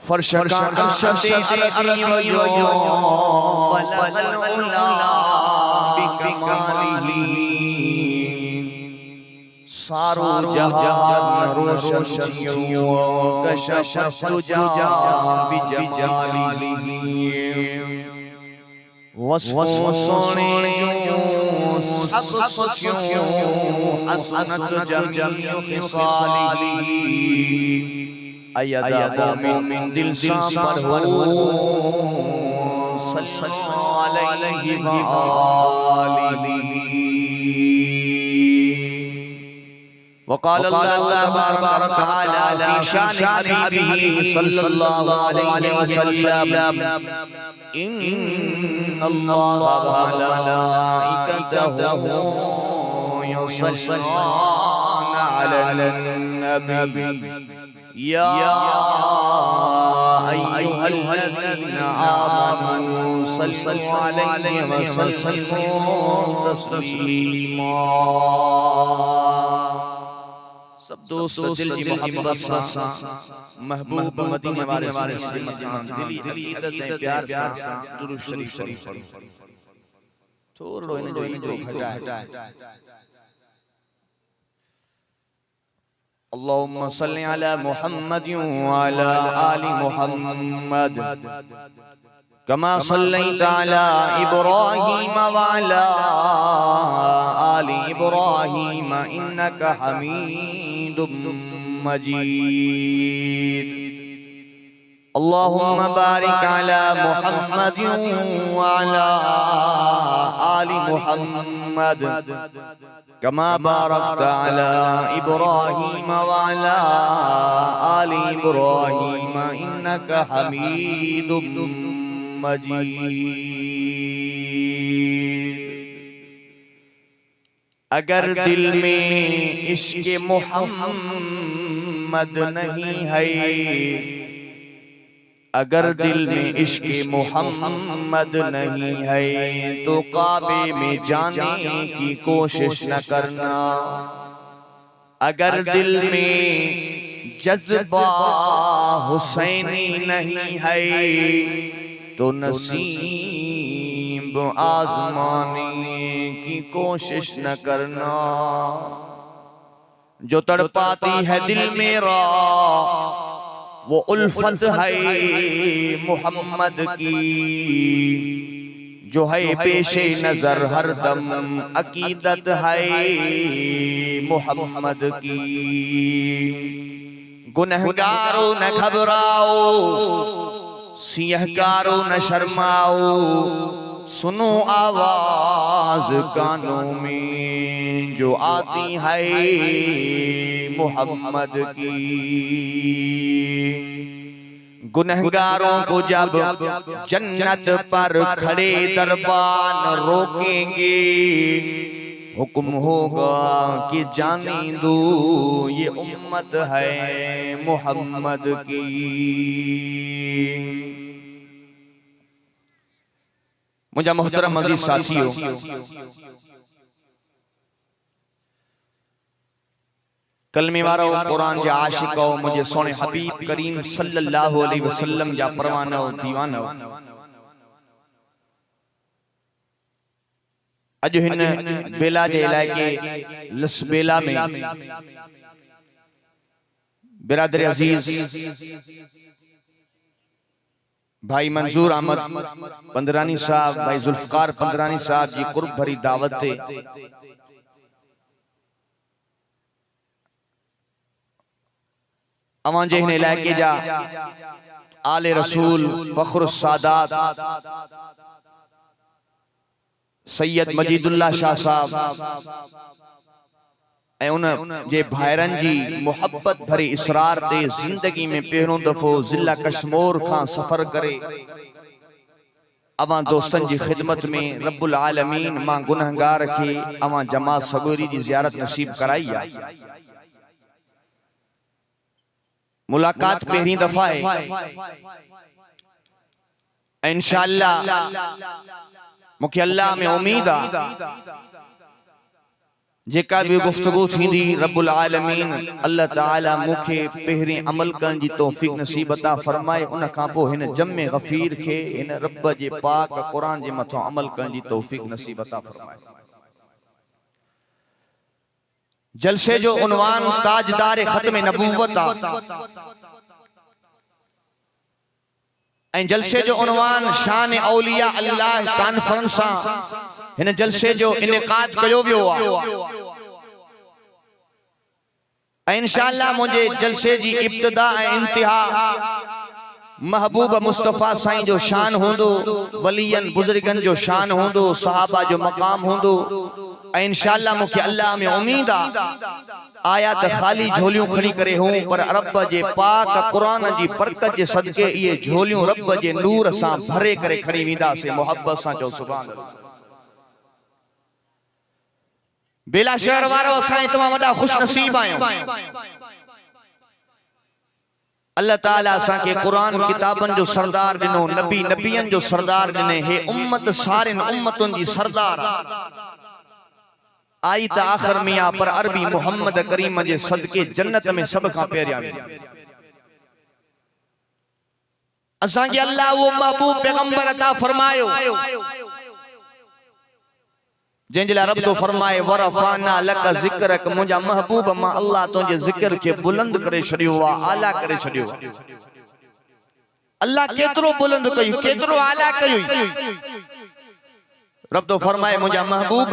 फर्श का अरज़ जो बलगल उला बिकमालिही सारो जहान रोशन छियो कशफ तुजा बिजमालिही वसोने जो सब सोचियो असनत जमियो खिसालिही अयदा मोमिन दिल सांबर हो सल्लल्लाहु अलैहि व आलिही वक़ाल अल्लाहु तबारक व तआला फी शान हबीबिही सल्लल्लाहु अलैहि वसल्लम इन्नल्लाहा व मलाइकतहु युसल्लूना अलैन नबी या अय्युहल्लज़ीन आमनू सल्लल्लाहु अलैहि वसल्लम तस्लीमा। सब दोस्त दिल की मोहब्बत सा महबूब मदीने वाले दिली इज्जत प्यार सा दुरूद शरीफ थोड़ो इन जो हटा अल्लाहुम्मा सल्लि अला मुहम्मद व अला आलि मुहम्मद कमा सल्लैता अला इब्राहीम व अला आलि इब्राहीम इन्नका हमीदुम मजीद। अल्लाहुम्मा बारिक अला मुहम्मद व अला आलि मुहम्मद कमा बारकता अला इब्राहीम व अला आलि इब्राहीम इन्नका हमीदुम मजीद। अगर दिल में इश्क़ मुहम्मद नहीं है, अगर दिल में इश्क़ मुहम्मद नहीं है तो काबे में जाने की कोशिश न करना। अगर दिल में जज्बा हुसैनी नहीं है तो नसीब आजमाने की कोशिश न करना। जो तड़पाती है दिल मेरा वो उल्फत है मोहम्मद की, जो है पेशे नजर हरदम अकीदत है मोहम्मद की। गुनहगारों न घबराओ, सियहकारों न शर्माओ, सुनो आवाज कानों में जो आती है मोहम्मद की। गुनहगारों को जब जन्नत पर खड़े दरबान रोकेंगे, हुक्म होगा कि जाने दो ये उम्मत है मोहम्मद की। मुझे मोहतरम अजीज साथियों, कलमे वारो कुरान जा आशिको मुझे सोने हबीब करीम सल्लल्लाहु अलैहि वसल्लम जा परवानो दीवानो अज हिन बेला जे इलाके लसबेला में बिरादर अजीज भाई मंजूर अहमद पंदरानी साहब, भाई जुल्फकार पंदरानी साहब जी कुर्ब भरी दावत थे। अवां जे हिन इलाके जा आले रसूल फख्र सादात सैयद मजीदुल्लाह शाह साहब ऐं उन जे भाइरनि जी मोहब्बत भरी इसरार ते जिंदगी में पहिरों दफ़ो ज़िला कश्मीर खां सफ़र करे अवां दोस्तन जी खिदमत में रब्बुल आलमीन मां गुनहगार खे अवां जमात सगोरी जी ज़ियारत नसीब कराई है। मुलाकात पहिरीं दफ़ा है। इंशाअल्लाह मुखे अल्लाह में उम्मीद आ जेका भी गुफ्तगू थींदी रब्बुल आलमीन अल्लाह ताला मुखे पहिरें अमल करण जी तौफीक नसीब अता फरमाए। उन खां पोइ हिन जम्मे गफीर खे हिन रब जे पाक कुरान जे मथां अमल करण जी तौफीक नसीब अता फरमाए। जलसे जो उन्वान ताजदार खत्म नबूवत आ ऐं जलसे जो उन्वान शान औलिया अल्लाह कॉन्फ्रेंस हिन जलसे जो इनेकाद कयो वियो आ। इंशाअल्लाह मुझे जलसे जी इब्तिदा ऐं इंतिहा महबूब मुस्तफा साईं जो शान होंदो, वलियन बुजुर्गन जो शान होंदो, सहाबा जो मकाम होंदो। इंशाअल्लाह मुखे अल्लाह में उम्मीद आ आया त खाली झोलियों खड़ी करे हूं पर रब जे पाक कुरान जी बरकत जे सदके ये झोलियों रब जे नूर सां भरे करे खड़ी विंदा से मोहब्बत सां चो सुभान अल्लाह। बेला शहर वारो असां तमाम वडा खुश नसीब आयो। अल्लाह ताला असां के कुरान किताबन जो सरदार दिनो, नबी नबियन जो सरदार दिने। हे उम्मत सारिन उम्मतुन जी सरदार आई त आखिर में आ पर अरबी मोहम्मद करीम जे सदके जन्नत में सब का प्यारा असां के अल्लाह वो महबूब पैगंबर अता फरमायो जंहिंजे लाइ रब तो फरमाए वरफाना लक ज़िक्रक। मुंहिंजा महबूब मां अल्लाह तुंहिंजे ज़िक्र खे बुलंद करे छॾियो आहे, आला करे छॾियो आहे। अल्लाह केतिरो बुलंद कयो, केतिरो आला कयो। रब तो फरमाए मुंहिंजा महबूब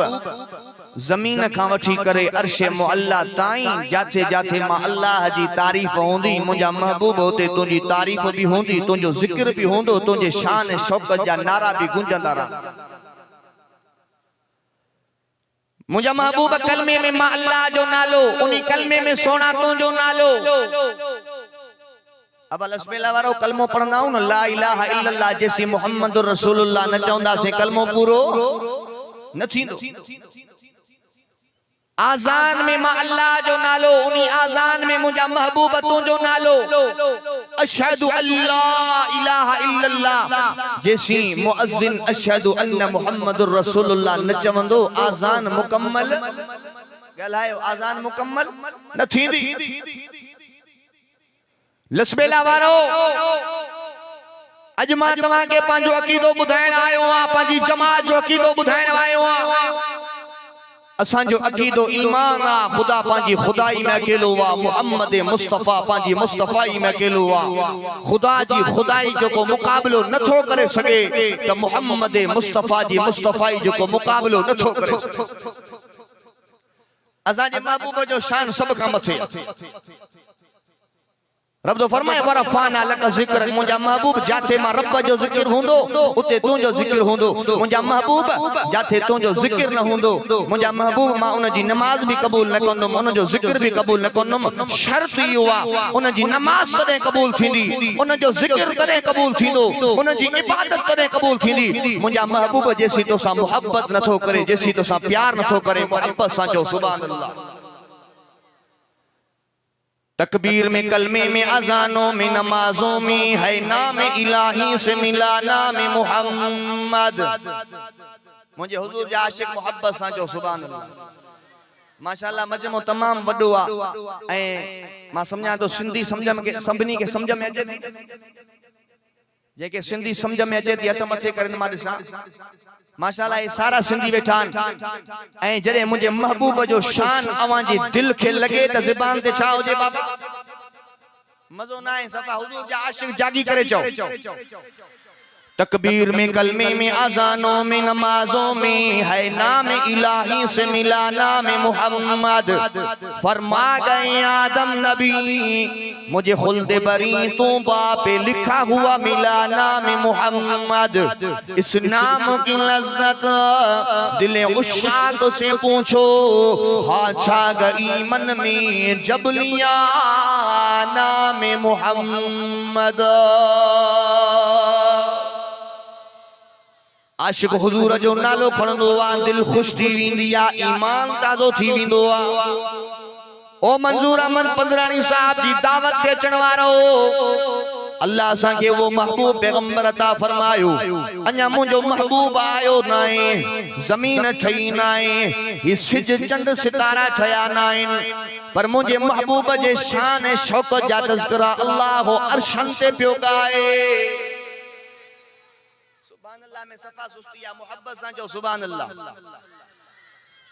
ज़मीन खां वठी करे अर्शे मुअल्ला ताईं जाथे जाथे मां अल्लाह जी तारीफ़ हूंदी मुंहिंजा महबूब हुते तुंहिंजी तारीफ़ भी हूंदी, तुंहिंजो ज़िक्र भी हूंदो, तुंहिंजे शान शौक़त जा नारा भी गुंजंदा रहंदा। मुझा महबूब कलमे में मां अल्लाह जो नालो, उन्हीं कलमे में सोना तुझो नालो। अब लस्मेला वारो कलमो पढ़ंदा हूं न ला इलाहा इल्लल्लाह जैसी मुहम्मदुर रसूलुल्लाह न चवंदा से कलमो पूरो न थींदो। आजान में मां अल्लाह जो नालो, उन्हीं आजान में मुझा महबूब तुझो नालो। अशहदु अल्ला इलाहा इल्लल्लाह जैसी मुअज्जिन अशहदु अन्न मुहम्मदुर रसूलुल्लाह न चवंदो आजान मुकम्मल ॻाल्हायो, आजान मुकम्मल न थींदी। लसबेला वारो अज मां तव्हां के पंहिंजो अकीदो ॿुधाइण आयो आहियां, पंहिंजी जमात जो अकीदो ॿुधाइण आयो आहियां। असांजो अकीदो ईमान आ, खुदा पांजी खुदाई में अकेलो आ, मुहम्मद मुस्तफा पांजी मुस्तफाई में अकेलो आ। खुदा जी खुदाई जो को मुकाबलो नथो करे सके त मुहम्मद मुस्तफा जी मुस्तफाई जो को मुकाबलो नथो करे सके। असां जे महबूब जो शान सब का मथे। रब तो फरमाए वरफाना लक ज़िक्र। मुंहिंजा महबूब जाथे मां रब जो ज़िक्र हूंदो उते तुंहिंजो ज़िक्र हूंदो। मुंहिंजा महबूब जाथे तुंहिंजो ज़िक्र न हूंदो मुंहिंजा महबूब मां उन जी नमाज भी कबूल न कंदुमि, उन जो ज़िक्र भी कबूल न कंदुमि। शर्त इहो आहे उन जी नमाज तॾहिं कबूल थींदी, उन जो ज़िक्र तॾहिं कबूल थींदो, उन जी इबादत तॾहिं कबूल थींदी। मुंहिंजा महबूब जेसी तोसां मोहब्बत नथो करे, जेसी तोसां प्यार नथो करे, मोहब्बत सां चओ सुभान अल्लाह। तकबीर में कलमे में अजानों में नमाजों में है नाम इलाही से मिला नाम मुहम्मद। मुझे हुजूर जा आशिक मोहब्बत सां चओ सुभान अल्लाह। माशाअल्लाह मजमो तमाम वडो आ ऐं मां समझा तो सिंधी समझ में सभिनी के समझ में अचे थी। जेके सिंधी समझ में अचे थी हथ मथे करन मां ॾिसां माशाअल्लाह ये सारा सिंधी वेठान ऐं जरे मुझे महबूब जो शान अवां जी दिल के लगे त ज़बान ते छा होजे बाबा मजो ना है सफा हुजूर जा आशिक जागी करे चो तकबीर में कलमे में अजानों में नमाजों में है नाम इलाही से मिला नाम मोहम्मद फरमा गए आदम नबी मुझे खुल्द बरी तू पे लिखा हुआ मिला नाम मोहम्मद इस नाम की लज्जत दिले उशाक से पूछो हाँ छा गई मन में जब लिया नाम मोहम्मद आशिक हुजूर जो नालो खणंदो आ दिल खुश थी वेंदी आ ईमान ताज़ो थी वेंदो आ ओ मंजूर अहमद पंद्राणी साहब जी दावत ते अचण वारो अल्लाह सा के वो महबूब पैगंबर अता फरमायो अन्या मुझो महबूब आयो नाए जमीन ठई नाए ये सिज चंड सितारा ठया नाइन पर मुझे महबूब जे शान शौकत जा तज़किरा अल्लाह अर्शन ते पियो गाए में सफा सुस्तिया मोहब्बत सा जो सुभान अल्लाह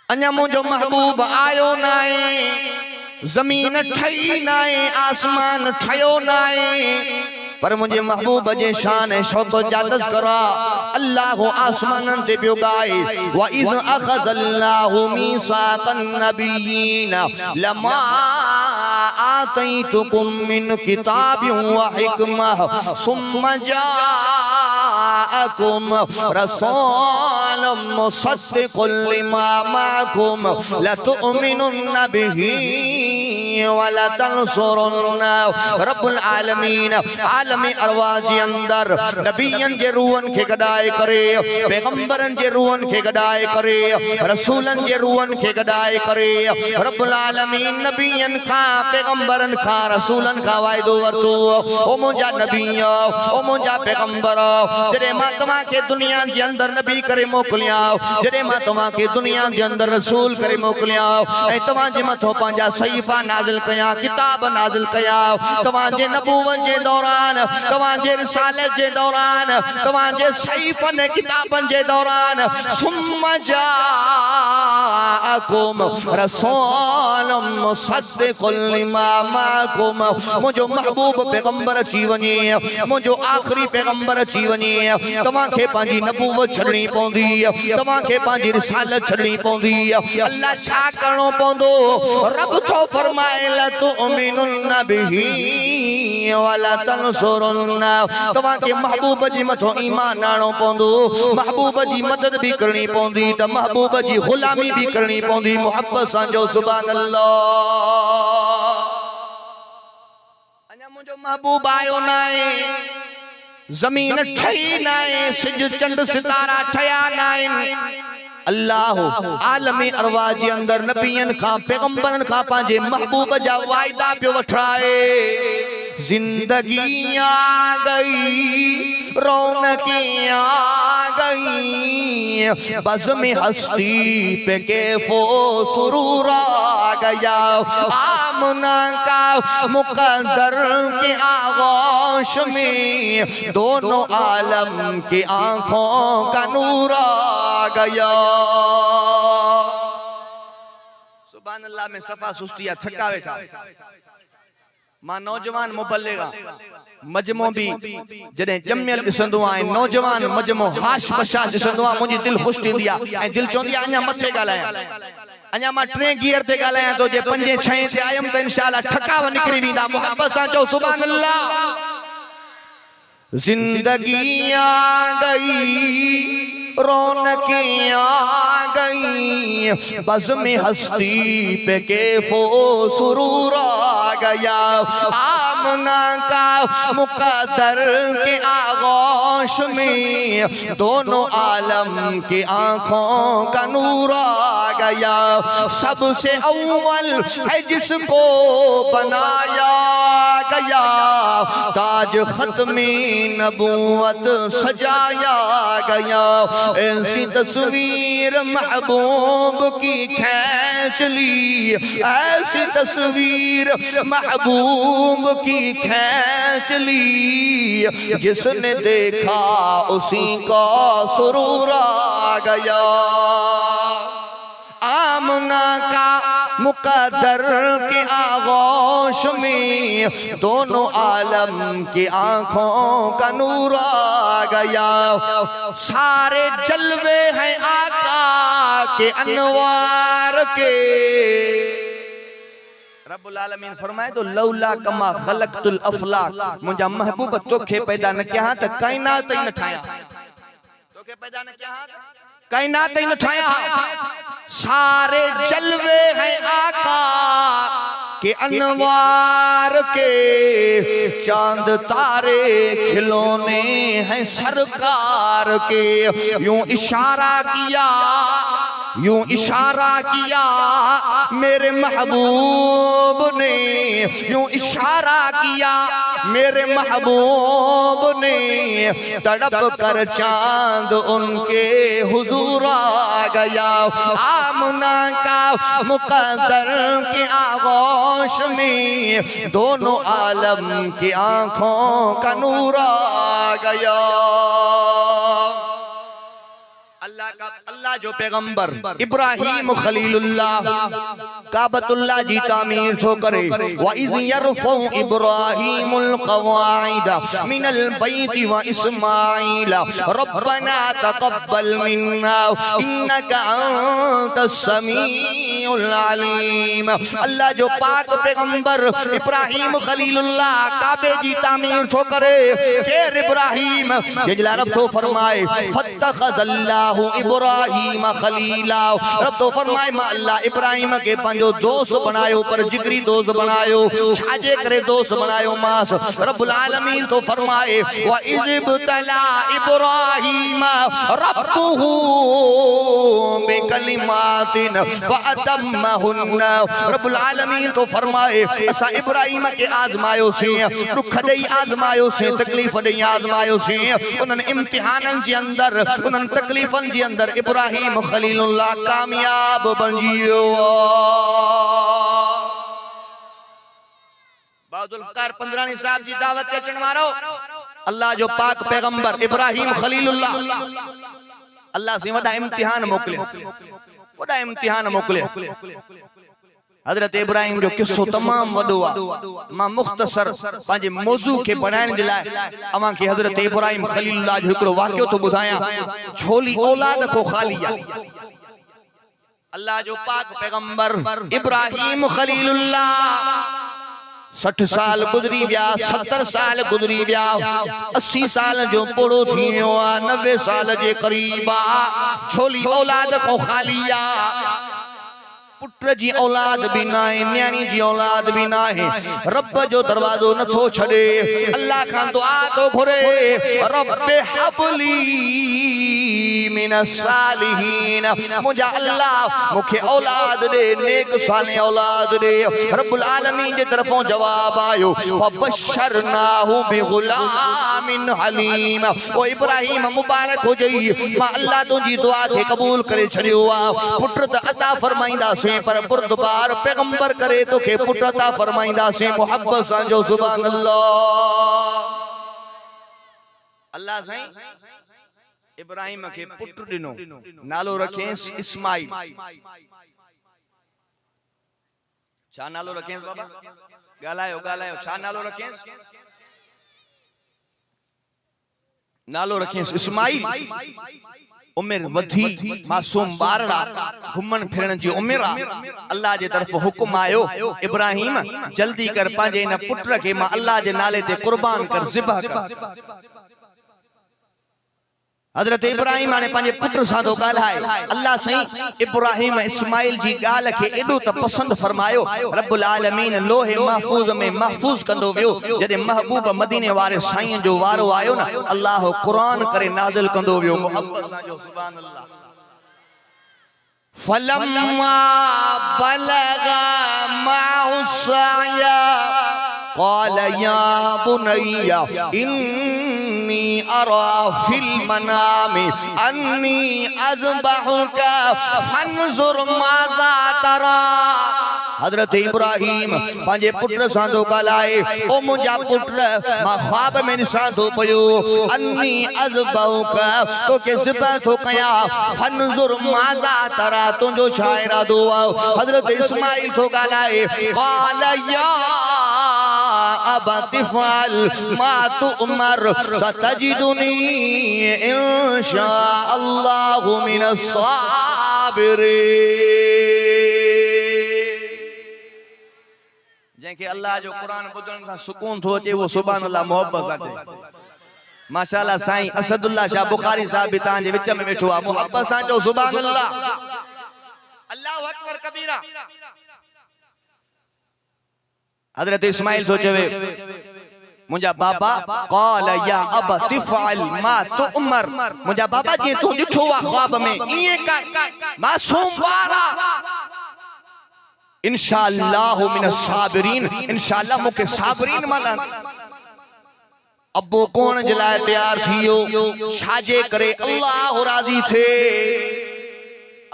अन्या मुझो महबूब आयो नाए जमीन ठई नाए आसमान ठयो नाए पर मुझे महबूब जे शान शौकत जा तज़किरा अल्लाह आसमान ते पियो गाए व इज़ अखज़ल्लाहु मीसाक़न नबिय्यीन लमा आतैतुकुम मिन किताबिन व हिकमह सुम्मा जाअकुम रसूलुम मुसद्दिक़ुन लिमा मअकुम लतुअमिनुन्न बिही व लतंसुरुन्ना रब्बुल आलमीन आलम अरवाह जे अंदर नबियन जे रूहन खे गडाए करे पैगंबरन जे रूहन खे गडाए करे रसूलन जे रूहन खे गडाए करे रब्बुल आलमीन नबियन खा पैगंबरन खा रसूलन खा वायदो वरतो ओ मुंजा नबी ओ मुंजा पैगंबर जरे मां तमा के दुनिया जे अंदर नबी करे मोकलिया जरे मां तमा के दुनिया जे अंदर रसूल करे मोकलिया ए तमा जे मथो पांजा सहीफा नाज़िल कया किताब नाज़िल कया तमा जे नबूवत जे दौरान तमा जे रिसालत जे दौरान तमा जे सहीफन किताबन जे दौरान सुम्मा जाअकुम रसूलुम मुसद्दिक़ुन लिमा मअकुम मुझो महबूब पैगंबर अची वने मुझो आखिरी पैगंबर अची वने तमा के पांजी नबूवत छड़नी पौंदी तमा के पांजी रिसालत छड़नी पौंदी अल्लाह छा करणो पौंदो रब तो फरमाए लतुअमिनुन्न बिही वला तंसुरुन्ना तमा के महबूब जी मथो ईमान आणो पौंदो महबूब जी मदद भी करनी पौंदी त महबूब जी गुलामी भी करनी पौंदी मोहब्बत सा जो सुभान अल्लाह अन्या मुझो महबूब आयो नाए जमीन ठई नाए सिज चंड सितारा ठया नाए अल्लाह आलम अरवाह जे अंदर नबियन का पैगंबरन का पांजे महबूब जा वायदा पे वठाए जिंदगी आ गई रौनकी आ गई बज़्म हस्ती पे कैफो सुरूर आ गया आमना का मुकद्दर के आगोश में दोनों आलम की आंखों का नूर आ गया सुभान अल्लाह में सफा सुस्तिया थका बैठा मां नौजवान मुबल्लिगा मजमो भी जदे जमियल दिसंदो आए नौजवान मजमो हाश बशाश दिसंदो आ मुजी दिल खुश थींदी आ ए दिल चोंदी अञा मथे गालाया अञा मां 3 गियर ते गालाया तो जे 5 6 ते आयम त इंशाल्लाह ठकाव निकरी वींदा मोहब्बत सा चो सुभान अल्लाह जिंदगी आ गई रौनकी आ गई बज़्म हस्ती पे कैफो सुरूर आ गया आमना का मुकद्दर के आगोश में दोनों आलम की आंखों का नूर आ गया सबसे अव्वल है जिसको बनाया गया ताज खत्मी नबूवत सजाया गया ऐसी तस्वीर महबूब की खींच ली ऐसी तस्वीर महबूब की खींच ली जिसने देखा उसी को सुरूर आ गया आमना का मुकद्दर के आगोश में दोनों आलम की आंखों का नूर आ गया। सारे जलवे हैं आका के अनवार के। रब्बुल आलमीन फरमाए तो लौला कमा खलक़तुल अफ़लाक, मुंजा महबूब तोखे पैदा न किया त कायनात ही न ठाया। तोखे पैदा न किया कायनात ही न ठाया। सारे जलवे हैं आका के अनवार के, चांद तारे खिलौने हैं सरकार के। यूं इशारा किया, यूं इशारा किया मेरे महबूब ने, यूं इशारा किया मेरे महबूब ने। तड़प कर चांद उनके हुजूर आ गया। आमना का मुकद्दर के आगोश में दोनों आलम की आंखों का नूर आ गया। अल्लाह जो पैगंबर इब्राहिम खलीलुल्लाह काबतुल्लाह जी तामीर थो करे। व इज़ यरफ़उ इब्राहीमुल क़वाइद मिनल बैति व इस्माईल रब्बना तक़ब्बल मिन्ना इन्नका अंतस समीउल अलीम। अल्लाह जो पाक पैगंबर इब्राहिम खलीलुल्लाह काबे जी तामीर थो करे। फिर इब्राहिम जजला रब थो फरमाए फत्तखज़ल्लाहु इब्राहिम खलीला। रब तो फरमाए मां अल्लाह इब्राहिम के पंजो दोस्त बनायो, पर जिगरी दोस्त बनायो। छाजे करे दोस्त बनायो मास। रब्बुल आलमीन तो फरमाए व इज़्बतला इब्राहिम रब्बुहु बिकलिमातिन फअतम्महुन्ना। रब्बुल आलमीन तो फरमाए असा इब्राहिम के आजमायो से, दुख दई आजमायो से, तकलीफ दई आजमायो से। उनन इम्तिहानन जे अंदर, उनन तकलीफन जे अंदर इब्राहिम खलीलुल्लाह कामयाब बन जियो। बाजुल्फकार पंद्रानी साहब जी दावत के अचण वारो अल्लाह जो पाक पैगंबर इब्राहिम खलीलुल्लाह अल्लाह से वडा इम्तिहान मोकले, वडा इम्तिहान मोकले। हजरत इब्राहिम जो किस्सो तमाम वडो आ। मां मुख्तसर पांजे मौजू के बनाने जे लाए अमा के हजरत इब्राहिम खलीलुल्लाह जो एकड़ो वाक्यो तो बुधाया। छोली औलाद को खालिया अल्लाह जो पाक पैगंबर इब्राहिम खलीलुल्लाह 60 साल गुजरी विया, 70 साल गुजरी विया, 80 साल जो पूरो थी वियो आ, 90 साल जे करीब आ। छोली औलाद को खालिया, पुत्र जी औलाद भी ना है, न्याणी जी औलाद भी ना है। रब जो दरवाजो न थो छड़े, अल्लाह खान दुआ तो घुरे रब्बे हबली मिनस सालिहीन। मुझा अल्लाह मुखे औलाद दे, नेक साले औलाद दे। रब्बुल आलमीन जे तरफों जवाब आयो फबशरनाहु बिगुलामिन हलीम। ओ इब्राहिम मुबारक हो जई, मां अल्लाह तुजी दुआ के कबूल करे छड़ियो आ। पुत्र त अता फरमाइंदा से, पर बुरदबार पैगंबर करे तो के पुत्र अता फरमाइंदा से मोहब्बत सा जो सुभान अल्लाह। अल्लाह साईं इब्राहिम के पुत्र दिनो, नालो रखे इस्माइल। छा नालो रखे बाबा? गालायो गालायो, छा नालो रखे? नालो रखे इस्माइल। उम्र वधी, मासूम बारड़ा, घुमन फिरण जी उम्र आ। अल्लाह जे तरफ हुक्म आयो इब्राहिम जल्दी कर पांजे इन पुत्र के मां अल्लाह जे नाले ते कुर्बान कर, ज़िबह कर। हजरत इब्राहिम ने पांजे पुत्र सां गाल्हाए। अल्लाह सही इब्राहिम इस्माइल जी गाल के एडो त पसंद फरमायो। रब्बुल आलमीन लोहे महफूज में महफूज कंदो वियो। जदे महबूब मदीने वारे साईं जो वारो आयो ना, अल्लाह कुरान करे नाज़िल कंदो वियो मोहब्बत सां जो सुभान अल्लाह। फलम्मा बलगा माउसाया क़ाल या बुनैया इन्नी अरा फिल मनामी अन्नी अज़बहुका फन्ज़ुर माज़ा तरा। हजरत इब्राहिम पंहिंजे पुट सां थो ॻाल्हाए ओ मुंहिंजा पुट मां ख्वाब में ॾिसां थो पियो अन्नी अज़बहुक तोखे ज़िबह थो कयां फनज़ुर माज़ा तरा तुंहिंजो छा इरादो आहे हजरत इस्माइल थो ॻाल्हाए क़ाल या अबति फ़अल मा तुअमर सतजिदुनी इंशा अल्लाहु मिनस साबिरीन जंहिंखे अल्लाह जो क़ुरान ॿुधण सां सुकून थो अचे वो सुभान अल्लाह मोहब्बत सां चए माशाअल्लाह साईं असदुल्लाह शाह बुखारी साहब भी तव्हांजे विच में वेठो आहे मोहब्बत सां चओ सुभान अल्लाह अल्लाहु अकबर कबीरा हजरत इस्माइल थो चवे मुंहिंजा बाबा क़ाल या अबति फ़अल मा तुअमर मुंहिंजा बाबा जीअं तूं ॾिठो आहे ख्वाब में ईअं कर मासूम ॿार इंशाअल्लाहु मिनस साबिरीन इंशाअल्लाह मूंखे साबिरीन माना अब्बो कोण जे लाइ तैयार थियो छाजे करे अल्लाह राज़ी थे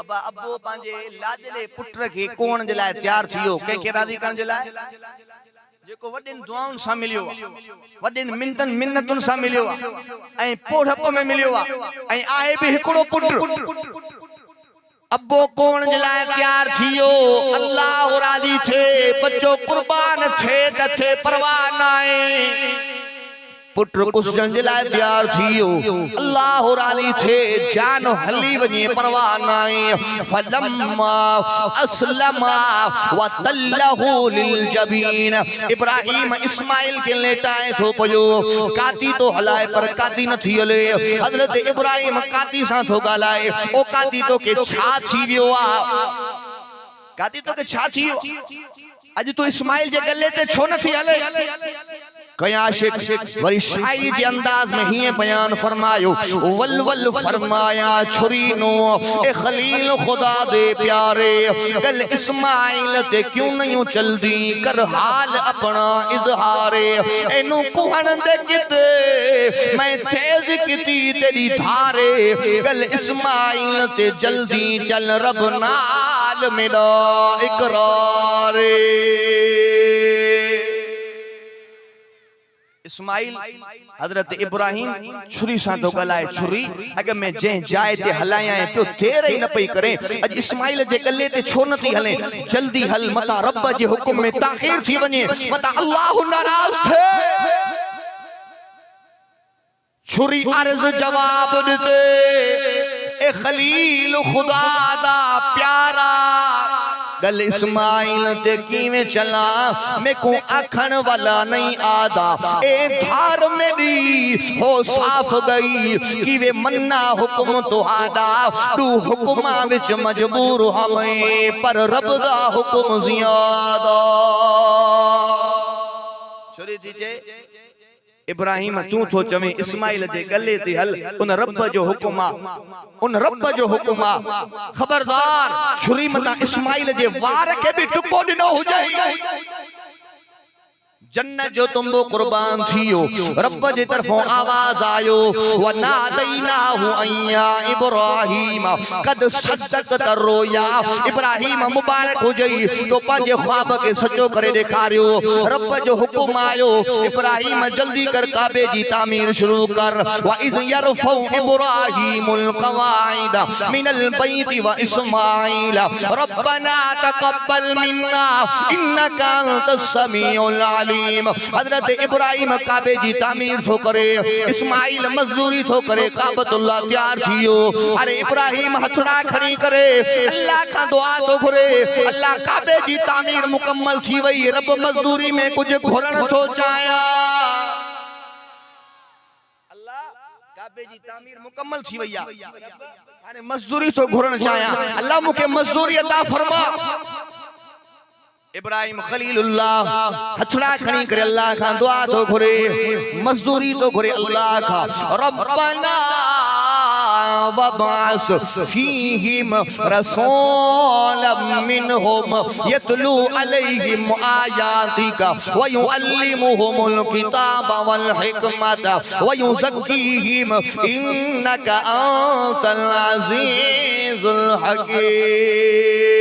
अब्बा अब्बो पंहिंजे लाडले पुट खे कोण जे लाइ तैयार थियो कंहिंखे राज़ी करण जे लाइ जेको वॾनि दुआउनि सां मिलियो वॾनि मिन्नतुनि सां मिलियो ऐं पोढ़प में मिलियो ऐं आहे बि हिकिड़ो पुट अब्बो कोण जे लाइ तैयार थियो अल्लाह राज़ी थे बच्चो कुर्बान थे त थे परवाह नाहे पुट कुसजन जे लाइ तैयार थियो अल्लाह राज़ी थे जान हली वञे परवाह नाहे फलम्मा अस्लमा व तल्लहु लिलजबीन इब्राहिम इस्माइल के लेटाए थो पियो काती तो हलाए पर काती न थी हले हजरत इब्राहिम काती सां थो ॻाल्हाए ओ काती तो के छा थी वियो आहे काती तो के छा थी वियो अॼु तू इस्माइल जे गले ते छो न थी हले कया आशिक वरी शायरी जे अंदाज में हीअं बयान फरमायो वल वल फरमाया छुरी नो ए खलील खुदा दे प्यारे गल इस्माइल ते क्यों नहीं चलदी कर हाल अपना इजहारे एनु कुहण दे किते मैं तेज किती तेरी धारे गल इस्माइल ते जल्दी चल रब नाल मेरा इकरार इस्माइल हजरत इब्राहिम छुरी सां तो ॻाल्हाए छुरी अॻ में जंहिं जाइ ते हलायां पियो देर ई न पई करे अॼु इस्माइल जे गले ते छो न थी हले जल्दी हल मता रब जे हुकुम में ताख़ीर थी वञे मता अल्लाह नाराज़ थे छुरी अर्ज़ जवाब ॾिते ए खलील खुदा दा प्यारा गल इस्माइल ते कीवें चला मैं को आखण वाला नहीं आदा ए धार मेरी हो साफ गई कि वे मन्ना हुक्म तो आदा तू हुक्मा विच मजबूर हमें पर रब दा हुक्म ज़ियादा छोरी दीजे इब्राहिम तू थो चवे इस्माइल जे गले ते हल उन रब जो हुक्म उन रब जो हुक्म खबरदार छुरी मता इस्माइल जे वार के भी टुको ॾिनो हुजे जन्नत जो तुंबो कुर्बान थियो रब जे तरफों आवाज आयो व नादैनाहु अय्या इब्राहिम कद सदक़त रोया इब्राहिम मुबारक हो जई तो पंहिंजे ख्वाब के सचो करे ॾेखारियो रब जो हुकुम आयो इब्राहिम जल्दी कर काबे जी तामीर शुरू कर व इज़ यरफउ इब्राहिमुल क़वाइद मिनल बैति व इस्माइल रब्बना तक़ब्बल मिन्ना इन्नका अंतस समीउल अलीम हजरत इब्राहिम काबे जी तामीर थो करे इस्माइल मजदूरी थो करे काबतुल्लाह तैयार थियो अरे इब्राहिम हथड़ा खड़ी करे अल्लाह का दुआ तो घुरे अल्लाह काबे जी तामीर मुकम्मल थी वई रब मजदूरी में कुछ घुरण थो चाया अल्लाह काबे जी तामीर मुकम्मल थी वई अरे मजदूरी तो घुरण चाया अल्लाह मुके मजदूरी अता फरमा इब्राहिम खलीलुल्लाह हथड़ा खणी करे अल्लाह का दुआ तो घुरे मजदूरी तो घुरे अल्लाह का रब्बना वबास फीहिम रसूलन मिनहुम यतलू अलैहिम आयातिका व युअल्लिमुहुमुल किताब वल हिकमत व युज़क्कीहिम इन्नका अंतल अज़ीज़ुल हकीम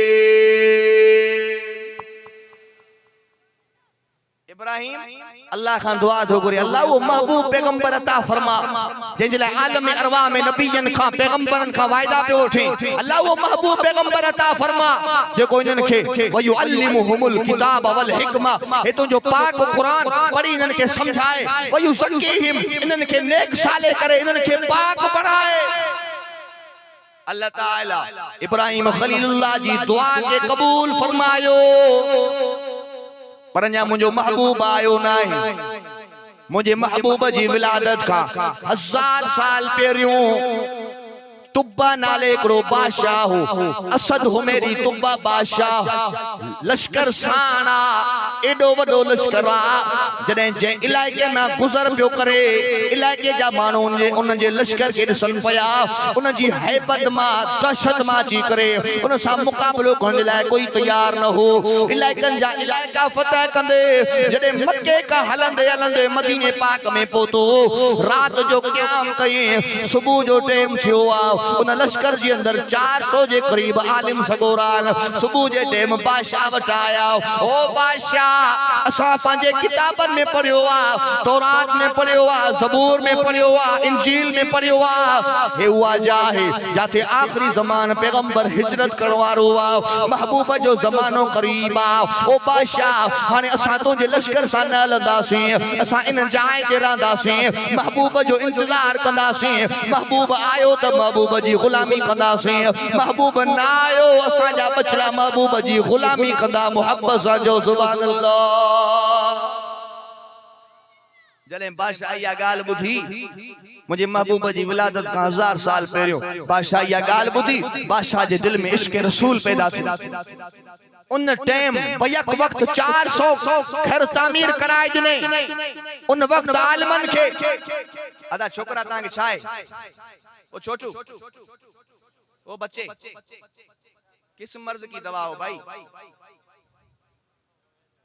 इब्राहिम अल्लाह खान दुआ थो करे अल्लाह वो महबूब पैगंबर अता फरमा जंहिंजे लाइ आलम अरवाह में नबियन खां पैगंबरन खां वायदा पियो वठे अल्लाह वो महबूब पैगंबर अता फरमा जेको इन्हनि खे वयुअल्लिमुहुमुल किताब वल हिकमा हे तुंहिंजो पाक क़ुरान पढ़ी इन्हनि खे समझाए वयुज़क्कीहिम इन्हनि खे नेक साले करे इन्हनि खे पाक बणाए अल्लाह ताला इब्राहिम खलीलुल्लाह जी दुआ के कबूल फरमायो पर अञा मुंहिंजो महबूब आयो नाहे मुझे महबूब जी विलादत का 1000 साल पहिरियों तुब्बा नाले हिकिड़ो बादशाह हो असद हुमेरी तुब्बा बादशाह लश्कर साणा एडो वडो लश्कर जॾहिं जे इलाइके में गुज़र पियो करे इलाइके जा माण्हू उन जे लश्कर के ॾिसनि पिया उन जी हैबत मां दहशत मां अची करे उन सां मुक़ाबिलो करण जे लाइ कोई तैयार न हो इलाइकनि जा इलाइका फतह कंदे जॾहिं मके खां हलंदे हलंदे मदीने पाक में पहुतो रात जो क़याम कई सुबुह जो टाइम थियो उन लश्कर जी अंदर 400 जे करीब आलिम सगोरान सुबह जे टाइम बादशाह वटाया ओ बादशाह असा पंहिंजे किताबन में पढ़ियो आ तौरात में पढ़ियो आ ज़बूर में पढ़ियो आ इंजील में पढ़ियो आ हे उहा जाहे जाते आखिरी ज़मान पैगंबर हिजरत करण वारो आ महबूब जो ज़मानो करीब आ ओ बादशाह हाने असा तो जे लश्कर सां न हलंदासीं असा इन जाइ ते रहंदासीं महबूब जो इंतजार कंदासीं महबूब आयो त महबूब जी गुलामी कंदासीं महबूब ना आयो असा जा बचड़ा महबूब जी गुलामी कंदा मोहब्बत सां जो सुभान अल्लाह जॾहिं बादशाह इहा ॻाल्हि ॿुधी मुंहिंजे महबूब जी विलादत खां 1000 साल पहिरियों बादशाह इहा ॻाल्हि ॿुधी बादशाह जे दिल में इश्क रसूल पैदा थियो उन टाइम बयक वक्त 400 घर तामीर कराए ॾिने उन वक्त आलमन खे अदा छोकरा तांगे छाए ओ छोटू ओ बच्चे किस मर्ज की दवा हो भाई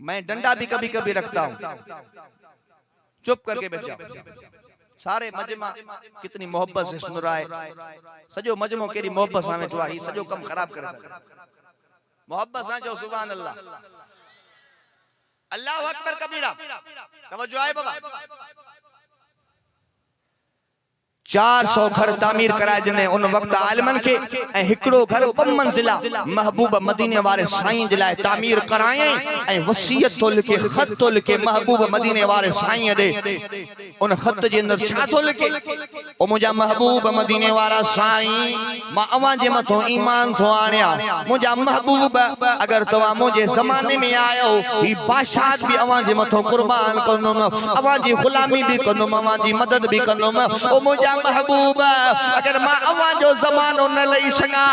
मैं डंडा भी कभी कभी रखता हूं चुप करके बैठ जाओ सारे मजमा कितनी मोहब्बत से सुन रहा है सजो मजमो केरी मोहब्बत सां वेठो आहे सजो कम खराब करे मोहब्बत सां जो सुभान अल्लाह अल्लाहु अकबर कबीरा तवज्जो आहे बाबा 400 घर तामीर कराए ॾिने उन वक्त आलमन के ऐं हिकड़ो घर 5 मंजिला महबूब मदीने वारे साईं जे लाइ तामीर कराए ऐं वसीयत तो लिखे खत तो लिखे महबूब मदीने वारे साईं दे उन खत जे अंदर छा तो लिखे ओ मुजा महबूब मदीने वारा साईं मां अवां जे मथो ईमान थो आणिया मुजा महबूब अगर तवा मुझे जमाने में आयो ही बादशाह भी अवां जे मथो कुर्बान कंदुम अवां जी गुलामी भी कंदुम अवां जी मदद भी कंदुम ओ मुजा महबूब अगर मां अवां जो ज़मानो न लई सगा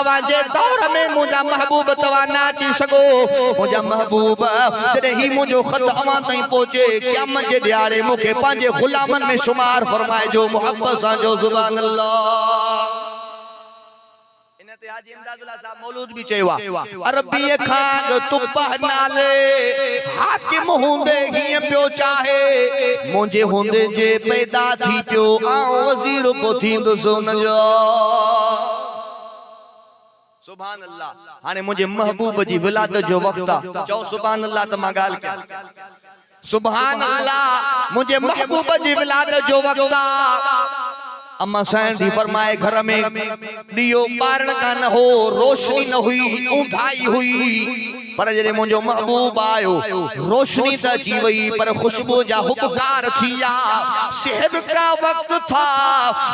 अवां जे दौर में मुजा महबूब तवा ना अची सगो मुजा महबूब जॾहिं ही मुजो खत अवां ताईं पहुचे क़यामत जे ॾियारे मूंखे पंहिंजे गुलामन में शुमार फरमाइजो मोहब्बत सां जो सुभान अल्लाह इनते हाजी इमदादुल्लाह साहब मौलूद भी चयो अरबी खाग तुब्बा नाले हाकिम हुंदे ही पियो चाहे मुंहिंजे हुंदे जे पैदा थी पियो आऊं वज़ीर को थींदुसि हुनजो सुभान अल्लाह हाने मुझे महबूब जी विलादत जो वक्त आ चओ सुभान अल्लाह त मां ॻाल्हि कयां सुभान अल्लाह मुझे महबूब जी विलादत जो वक्त आ अम्मा सैन दी फरमाए घर में दियो बारण का न हो रोशनी न हुई ऊंधाई हुई पर जॾहिं मुंहिंजो महबूब आयो रोशनी त अची वई पर खुशबू जा हुबकार थिया सेहर का वक्त था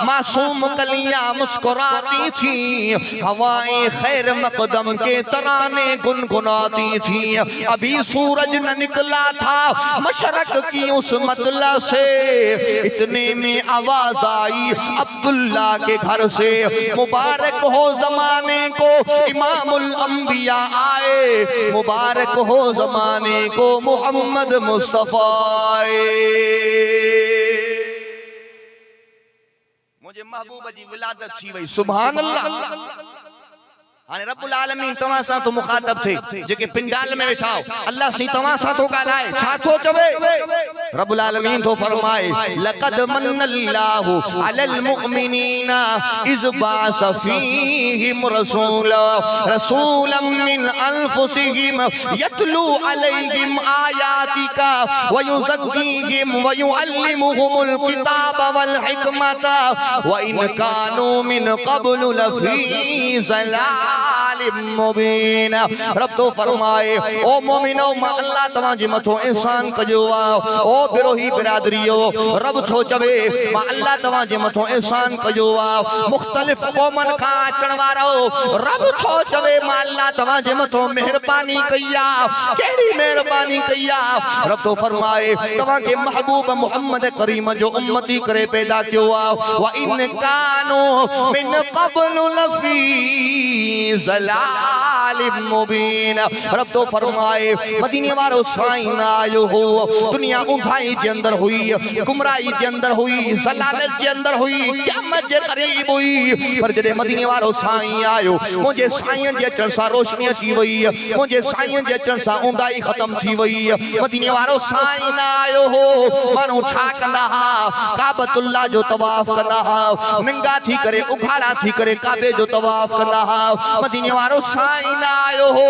मासूम कलियां मुस्कुराती थी हवाएं खैर मकदम के तराने गुनगुनाती थी अभी सूरज न निकला था मशरक की उस मतला से इतने में आवाज आई अब्दुल्ला के घर से मुबारक हो जमाने को इमामुल अंबिया आए मुबारक हो जमाने को मोहम्मद मुस्तफा मुझे महबूब जी विलादत थी वई सुभान अल्लाह हाने रब्बुल आलमीन तवां सां तो मुखातब थे जेके पिंडाल में वेठा अल्लाह सी तवां सां तो ॻाल्हाए छा थो चवे रब्बुल आलमीन तो फरमाए लक़द मन्नल्लाहु अलल मुमिनीना इज़ बाअस फ़ीहिम रसूलन मिन अनफुसिहिम यतलू अलैहिम आयातिका व युज़क्कीहिम व युअल्लिमुहुमुल किताब वल हिकमता व इन कानू मिन क़ब्लु लफ़ी ज़लालिम मुबीन। रब तो फरमाए ओ मोमिनो मां अल्लाह तव्हां जे मथो एहसान कयो आ। ओ बिरोही बिरादरियो रब थो चवे मां अल्लाह तव्हां जे मथो एहसान कयो आ। मुख्तलिफ क़ौमन खां अचण वारो रब थो चवे मां अल्लाह तव्हां जे मथो मेहरबानी कई आ। कहिड़ी मेहरबानी कई आ? रब तो फरमाए तव्हां के महबूब मोहम्मद करीम जो उम्मती करे पैदा कयो आ। व इन कानो मिन क़ब्लु लफ़ी ज़लालिम मुबीन। रब तो फरमाए मदीने वारो साईं आयो हो। दुनिया उंधाई जे अंदर हुई, गुमराही जे अंदर हुई, ज़लालत जे अंदर हुई, क़यामत जे क़रीब हुई। पर जॾहिं मदीने वारो साईं आयो मुंहिंजे साईं जे अचण सां रोशनी अची वई, मुंहिंजे साईं जे अचण सां उंधाई ख़त्म थी वई। मदीने वारो साईं आयो हो। माण्हू छा कंदा हा? काबतुल्लाह जो तवाफ़ कंदा हा, निंगा थी करे उघाड़ा थी करे काबे जो तवाफ़ कंदा हा। मदीने वारो साईं आयो हो।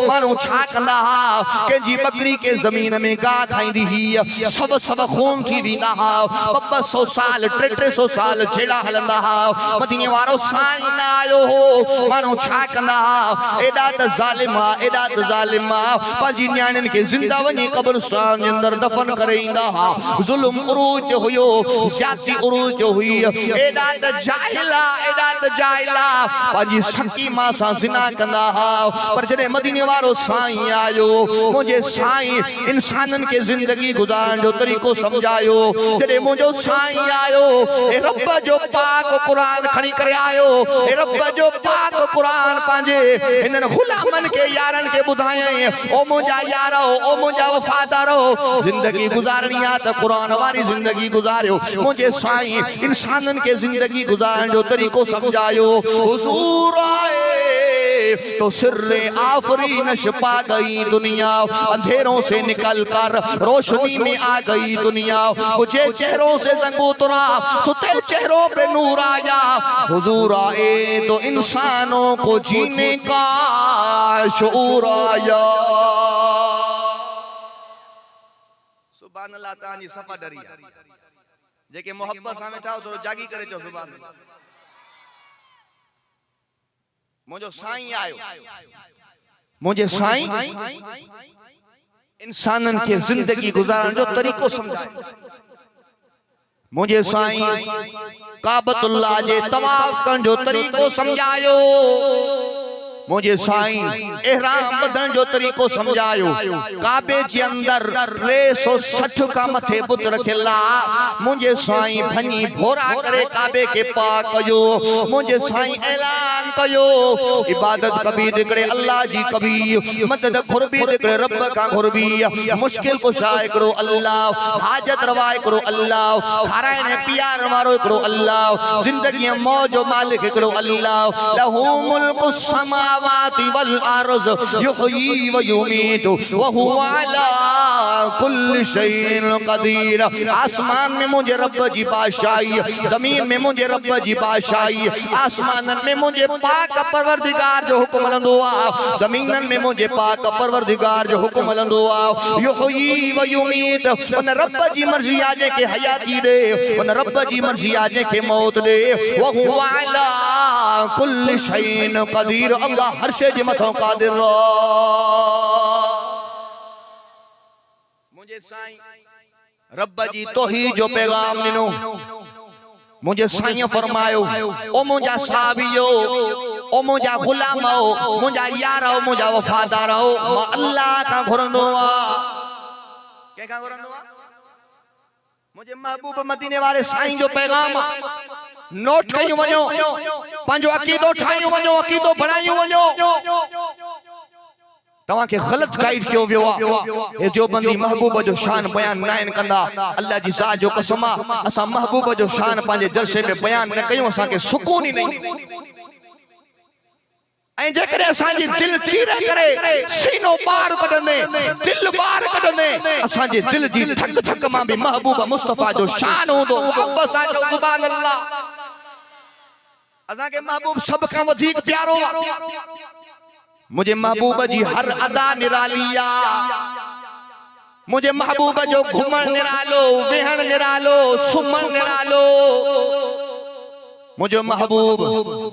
माण्हू छा कंदा हा? कंहिंजी बकरी के ज़मीन में गाह खाईंदी ही, सब खून थी वेंदा हा। 200 साल 300 साल छेड़ा हलंदा हा। मदीने वारो साईं आयो हो। माण्हू छा कंदा हा? एॾा त ज़ालिम आ, एॾा त ज़ालिम आ, पंहिंजी न्याणियुनि खे ज़िंदा वञी क़ब्रिस्तान जे अंदर दफ़न करे ईंदा हा। ज़ुल्म उरूज हुयो, ज़्यादती उरूज हुई। एॾा त जाहिला, एॾा त जाहिला पंहिंजी सकी मां सां ज़िना कंदा हा। पर जॾहिं मदीने वारो साईं आयो मुंहिंजे साईं इंसाननि के ज़िंदगी गुज़ारण जो तरीक़ो समझायो। जॾहिं मुंहिंजो साईं आयो ए रब जो पाक क़ुरान खणी करे आयो। ए रब जो पाक क़ुरान पंहिंजे हिननि ग़ुलामनि के यारनि के ॿुधायई ओ मुंहिंजा यारो, ओ मुंहिंजा वफ़ादारो, ज़िंदगी गुज़ारणी आहे त क़ुरान वारी ज़िंदगी गुज़ारियो। मुंहिंजे साईं इंसाननि के ज़िंदगी गुज़ारण जो तरीक़ो समझायो। हुज़ूर आए तो सिर्रे आफरीनश पा गई दुनिया, अंधेरों से निकल कर रोशनी में आ गई दुनिया। मुझे चेहरों से ज़ंग उतरा, सुते चेहरों पे नूर आया। हुजूर आए तो इंसानों को जीने का शऊर आया। सुभान अल्लाह ताला जी सफ़ा डरी जेके मोहब्बत सां वेठा हो थोरो जागी करे चो सुभान अल्लाह। मुझो साईं आयो, मुझे साईं इंसानन के जिंदगी गुजारण जो तरीको समझाए। मुझे साईं काबतुल्लाह जे तवाफ करण जो तरीको समझायो। मुझे साईं एहराम बधण जो तरीको समझायो। काबे जे अंदर 360 का मथे बुत रखियला। मुझे साईं भनी भोरा करे काबे के पाक कयो। मुझे साईं ऐलान कयो इबादत कबी दिकड़े अल्लाह जी कबी, मदद खुरबी दिकड़े रब का खुरबी, मुश्किल कुशा करो अल्लाह, हाजत रवा करो अल्लाह, खाराइने प्यार वारो करो अल्लाह, जिंदगी मौज मालिक करो अल्लाह। लहू मुल्कु समावाति वल अर्ज़ युहयी व युमीतु व हुवा अला कुल्लि शैइन क़दीर। आसमान में मुझे रब जी बादशाही, जमीन में मुझे रब जी बादशाही। आसमानन में मुझे पाक परवरदिगार जो हुक्म हलंदो आ, ज़मीनन में मुझे पाक परवरदिगार जो हुक्म हलंदो आ। युहयी व युमीत, उन रब जी मर्ज़ी आ जेके हयाती दे, उन रब जी मर्ज़ी आ जेके मौत दे। व हुवा अला कुल्लि शैइन क़दीर, अल्लाह हर शइ जे मथां क़ादिर। मुझे साईं रब जी तौहीद जो पैगाम ॾिनो। मुझे साईं फरमायो ओ मुंहिंजा साहबियो, ओ मुंहिंजा गुलामो, मुंहिंजा यारो, मुंहिंजा वफ़ादारो, मां अल्लाह खां घुरंदो आहियां। कंहिंखां घुरंदो आहियां? मुंहिंजे महबूब मदीने वारे साईं जो पैगाम नोट कयूं वञो, पंहिंजो अक़ीदो ठाहियूं वञो, अक़ीदो बणायूं वञो। तव्हां खे ग़लत गाइड कयो वियो आहे। ए जो बंदी महबूब जो शान बयान न कंदा, अल्लाह जी ज़ात जो कसम आहे, असां महबूब जो शान पंहिंजे जलसे में बयान न कयूं, असां खे सुकून ई नहीं। ऐं जेकॾहिं असांजी दिल चीरे करे सीनो बार कढंदे दिल बार कढंदे असांजे दिल जी धक धक मां बि महबूब मुस्तफा जो शान हूंदो अब असांजो सुभान अल्लाह असांखे महबूब सब खां वधीक प्यारो मुझे महबूब जी हर अदा निराली आ मुझे महबूब जो घुमण निरालो वेहण निरालो सुमण निरालो मुझो महबूब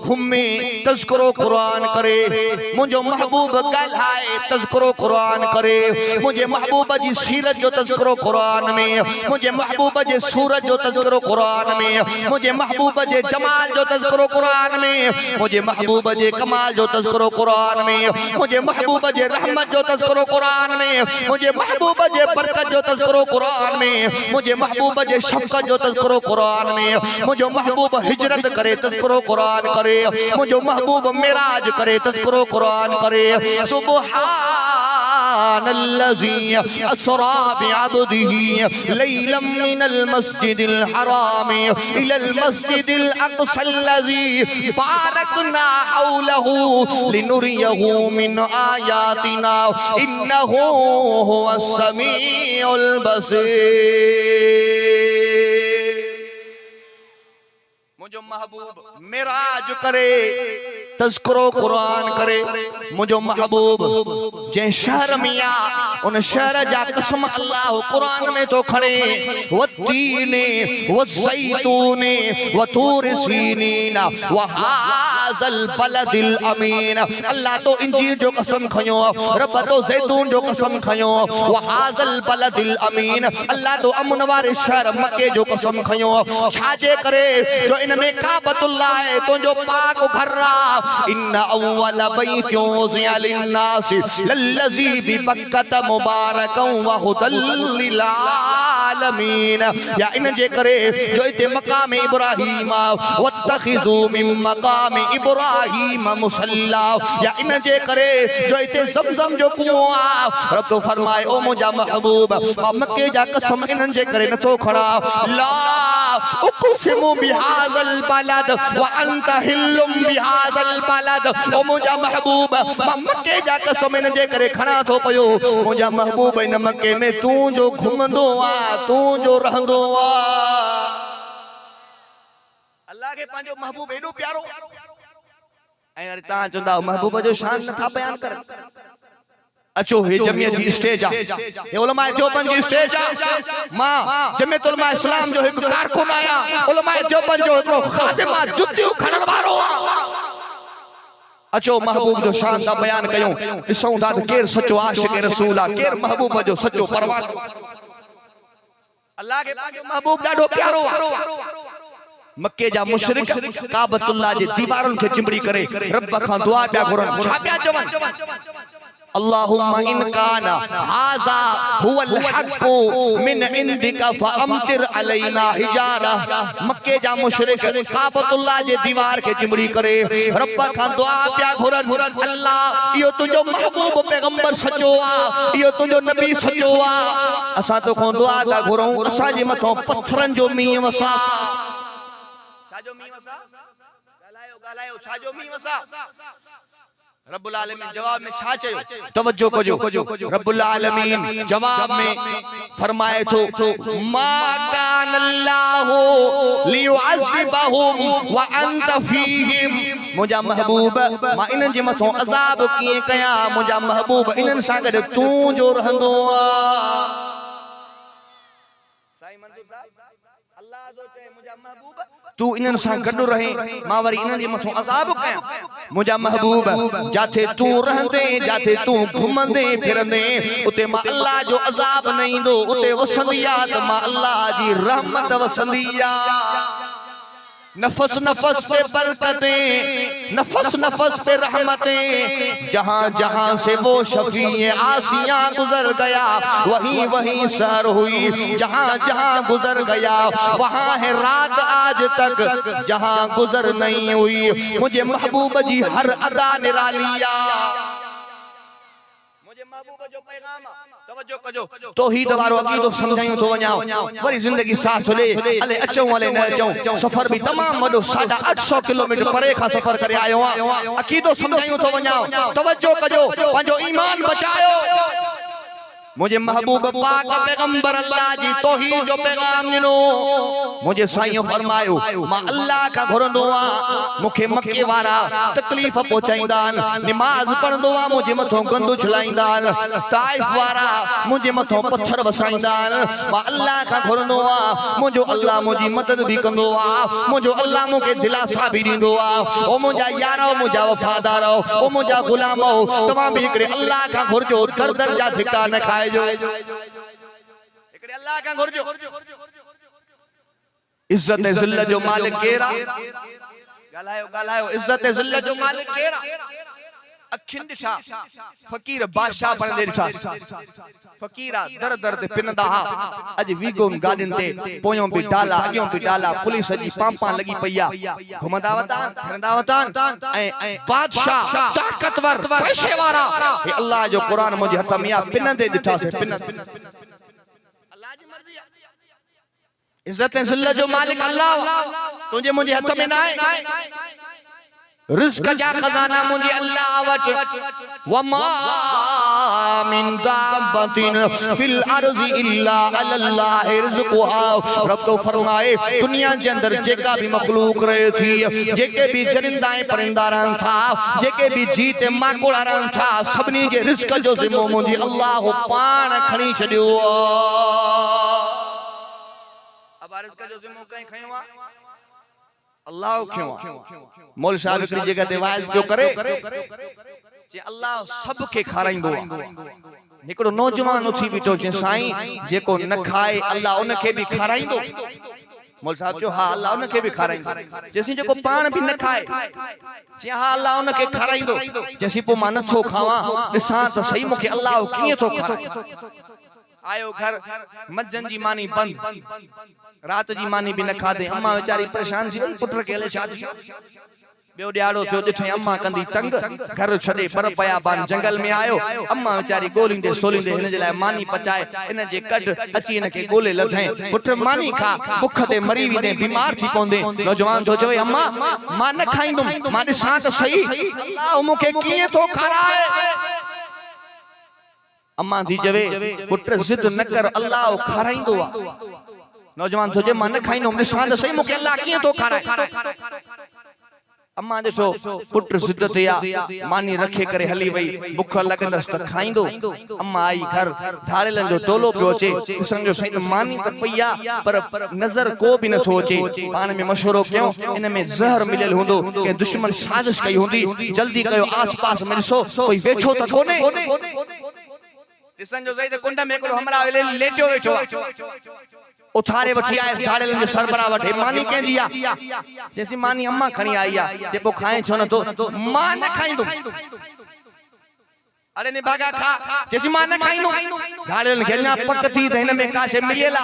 घुमे तज़किरो कुरान करे मुझो महबूब ॻाल्हाए तज़किरो कुरान करे मुझे महबूब जी सीरत जो तज़किरो कुरान में मुझे महबूब जे सूरत जो तज़किरो कुरान में मुझे महबूब जे जमाल जो तज़किरो कुरान में मुझे महबूब जे कमाल जो तज़किरो कुरान में मुझे महबूब जे रहमत जो तज़किरो कुरान में मुझे महबूब जे बरकत जो तज़किरो कुरान में मुझे महबूब जे शफ़क़त जो तज़किरो कुरान में मुझो महबूब हिजरत करे तज़किरो कुरान करे मुझो महबूब मिराज करे तज़किरो कुरान करे सुब्हानल्लज़ी अस्रा बिअब्दिही लैलन मिनल मस्जिदिल हराम इलल मस्जिदिल अक़सल्लज़ी बारकना हौलहू लिनुरियहू मिन आयातिना इन्नहू हुवस समीउल बसीर मुझो महबूब मिराज करे तज़किरो कुरान करे मुझो महबूब जे शहर में आ उन शहर जा कसम अल्लाह कुरान में तो खड़े वत्तीने वज़ैतूने वतूर सीनीन वहाज़ल बलदिल अमीन अल्लाह तो इंजीर जो कसम खयो रब तो ज़ैतून जो कसम खयो वहाज़ल बलदिल अमीन अल्लाह तो अमन वारे शहर मक्के जो कसम खयो छाजे करे जो इन में काबतुल्लाह है तो जो पाक घर्रा इन्ना अव्वल बैतुन वुज़िअ लिन्नास लल्लज़ी बिबक्कत मुबारकन व हुदल लिल आलमीन या इन जे करे जो इते मकाम इब्राहीम वत्तखिज़ू मिन मकाम इब्राहीम मुसल्ला या इन जे करे जो इते ज़मज़म जो कुओं आ रब तो फरमाए ओ मुंहिंजा महबूब मक्के जा कसम इन्हनि जे करे नथो खड़ा ला उक़सिमु बिहाज़ल बलद व अंत हिल्लुम बिहाज़ल बलद ओ मुंहिंजा महबूब मक्के जा कसम इन जे करे खड़ा थो पयो मुंहिंजा महबूब इन मक्के में तूं जो घुमंदो आ तूं जो रहंदो आ अल्लाह के पंहिंजो महबूब एॾो प्यारो ऐं अरे तव्हां चवंदा महबूब जो शान नथा बयान कर अचो हे जमियत जी स्टेज आ हे उलमा देवबंद जी स्टेज आ मां जमियत उलमा इस्लाम जो हिकु कारकुन आया उलमा देवबंद जो हिकड़ो खादिम आ जुतियूं खणण वारो आ अचो महबूब जो शान दा बयान कयूं ॾिसूं था त केर सचो आशिक़ रसूल आ केर महबूब जो सचो परवान अल्लाह के महबूब ॾाढो प्यारो आ मक्के जा मुशरिक काबतुल्लाह जे दीवारन खे चिंबड़ी करे रब खां दुआ पिया घुरन छा पिया चवन अल्लाहुम्मा इन काना हाज़ा हुवल हक़्क़ु मिन इंदिका फअमतिर अलैना हिजारा मक्के जा मुशरिक काबतुल्लाह जे दीवार के चिंबड़ी करे रब खां दुआ पिया घुरन अल्लाह इहो तुंहिंजो महबूब पैगंबर सचो आ इहो तुंहिंजो नबी सचो आ असां तो को दुआ था घुरऊं असां जे मथों पत्थरन जो मींहुं वसा छाजो मींहुं वसा ॻाल्हायो छाजो मींहुं वसा रब्बुल आलमीन जवाब में छा चयो तवज्जो कजो रब्बुल आलमीन जवाब में फरमाए थो मा कान अल्लाहु लियुअज़िबहुम व अंत फीहिम मुंहिंजा महबूब मां इन्हनि जे मथों अज़ाब कीअं कयां मुंहिंजा महबूब इन्हनि सां गॾु तूं जो रहंदो आ साईं मंजूर साहब अल्लाह जो चए मुंहिंजा महबूब तू इन्हनि सां गॾु रहे मां वरी इन्हनि जे मथों अज़ाब कयां मुंहिंजा महबूब जाथे तू रहंदे जाथे तू घुमंदे फिरंदे उते मां अल्लाह जो अज़ाब न ईंदो उते वसंदी आ त मां अल्लाह जी रहमत वसंदी आ नफस नफस पे बरकतें नफस नफस पे रहमतें जहां जहां से वो शफीए आसियां गुजर गया वहीं वहीं सर हुई जहां जहां गुजर गया वहां है रात आज तक जहां गुजर नहीं हुई मुझे महबूब जी हर अदा निरालिया मुझे महबूब जो पैगाम तवज्जो कजो तौहीद वारो अकीदो समझायूं तो वञाओ वरी जिंदगी साथ ले हले अचूं हले न अचूं सफर भी तमाम वडो 850 किलोमीटर परे का सफर करे आयो आ अकीदो समझायूं तो वञाओ तवज्जो कजो पंजो ईमान बचायो मुझे महबूब पाक पैगंबर अल्लाह जी तौहीद जो पैगाम ॾिनो मुझे साईं फरमायो मां अल्लाह का घुरंदो आ मुखे मक्के वारा तकलीफ पहुचाईंदा नमाज पढ़ंदो आ मुझे मथो गंदु छलाईंदा ताइफ वारा मुझे मथो पत्थर वसाईंदा मां अल्लाह का घुरंदो आ मुझो अल्लाह मुझी मदद भी कंदो आ मुझो अल्लाह मुखे दिलासा भी ॾींदो आ ओ मुझा यारो मुझा वफादार ओ मुझा गुलाम तमाम भी हिकड़े अल्लाह का घुरजो दर दर जा धिका न खाए अल्लाह का घुरजो इज्जत ज़िल्लत जो मालिक केरा गालायो गालायो इज्जत ज़िल्लत जो मालिक केरा अखिन दिशा फकीर बादशाह पर दिशा फकीरा दर दर ते पिनदा हा अज वीगोन गार्डन ते पोयों भी डाला अगियों भी डाला पुलिस जी पांपा लगी पईया घुमंदा वता फिरंदा वता ए बादशाह ताकतवर पैसे वाला हे अल्लाह जो कुरान मुझे हथ में आ पिनंदे दिठा से पिन अल्लाह जी मर्जी इज्जत ज़िल्लत जो मालिक अल्लाह तुझे मुझे हथ में ना है रिज़्क़ जा खजाना मुझे अल्लाह वट वमा मिन दाबतिन फिल अर्ज़ि इल्ला अल्लाह रिज़्क़ुहा रब तो फरमाए दुनिया के अंदर जेका भी मखलूक रहे थी जेके भी चरिंदा परिंदा रहन था जेके भी जीते माकोड़ा रहन था सबनी के रिज़्क़ जो ज़िम्मो मुझे अल्लाह पान खणी छडियो अब रिज़्क़ जो ज़िम्मो कहीं खयो आ अल्लाह क्यों मौल साहब की जगह ते वाइज जो करे जे अल्लाह सब के खाराइंदो निकड़ो नौजवान उठी बीठो जे साईं जेको न खाए अल्लाह उनके भी खाराइंदो मौल साहब जो हां अल्लाह उनके भी खाराइंदो जेसी जेको पान भी न खाए जे हां अल्लाह उनके खाराइंदो जेसी पो मान छो खावा दिसा त सही मुके अल्लाह किए तो खाराए आयो घर मज्जन जी मानी बंद रात जी मानी भी न खादे अम्मा बेचारी परेशान थी पुत्र के ले शादी बेओ ड्याड़ो थियो दिठे अम्मा कंदी तंग घर छडे पर पया बान जंगल में आयो अम्मा बेचारी गोलिंदे सोलिंदे हिन जे लाए मानी पचाए इन जे कड अची इन के गोले लधे पुत्र मानी खा भुख ते मरी वे बीमार थी पोंदे नौजवान तो चवे अम्मा मां न खाइंदुम मां दिसां त सही अल्लाह मुके किए तो खाराए अम्मा थी चवे पुत्र जिद न कर अल्लाह खाराइंदो आ नौजवान तो जे मां न खाइंदो दिसां त सही मुके अल्लाह किए तो खाराए अम्मा देखो पुत्र जिद ते आ मानी रखे करे हली वई भुख लगंदस त खाइंदो अम्मा आई घर ढाड़ेलन जो टोलो पियो अचे समझो सही मानी त पईया पर नजर को भी न थो अचे पान में मशवरो क्यों इन में जहर मिलियल हुंदो के दुश्मन साजिश कई हुंदी जल्दी कयो आस पास में ॾिसो कोई वेठो त कोने दिसन जो सही त कुंड में कोलो हमरा लेटियो वेठो उथारे वठी आए ढाड़े लंगे सरबरा वठे मानी केंजी आ जैसी मानी अम्मा खणी आई आ जे पो खाए छो न तो मां न खाइंदो अरे ने भागा खा जैसी मां न खाइंदो ढाड़े लंगे ना पक थी त इन में काशे मिलेला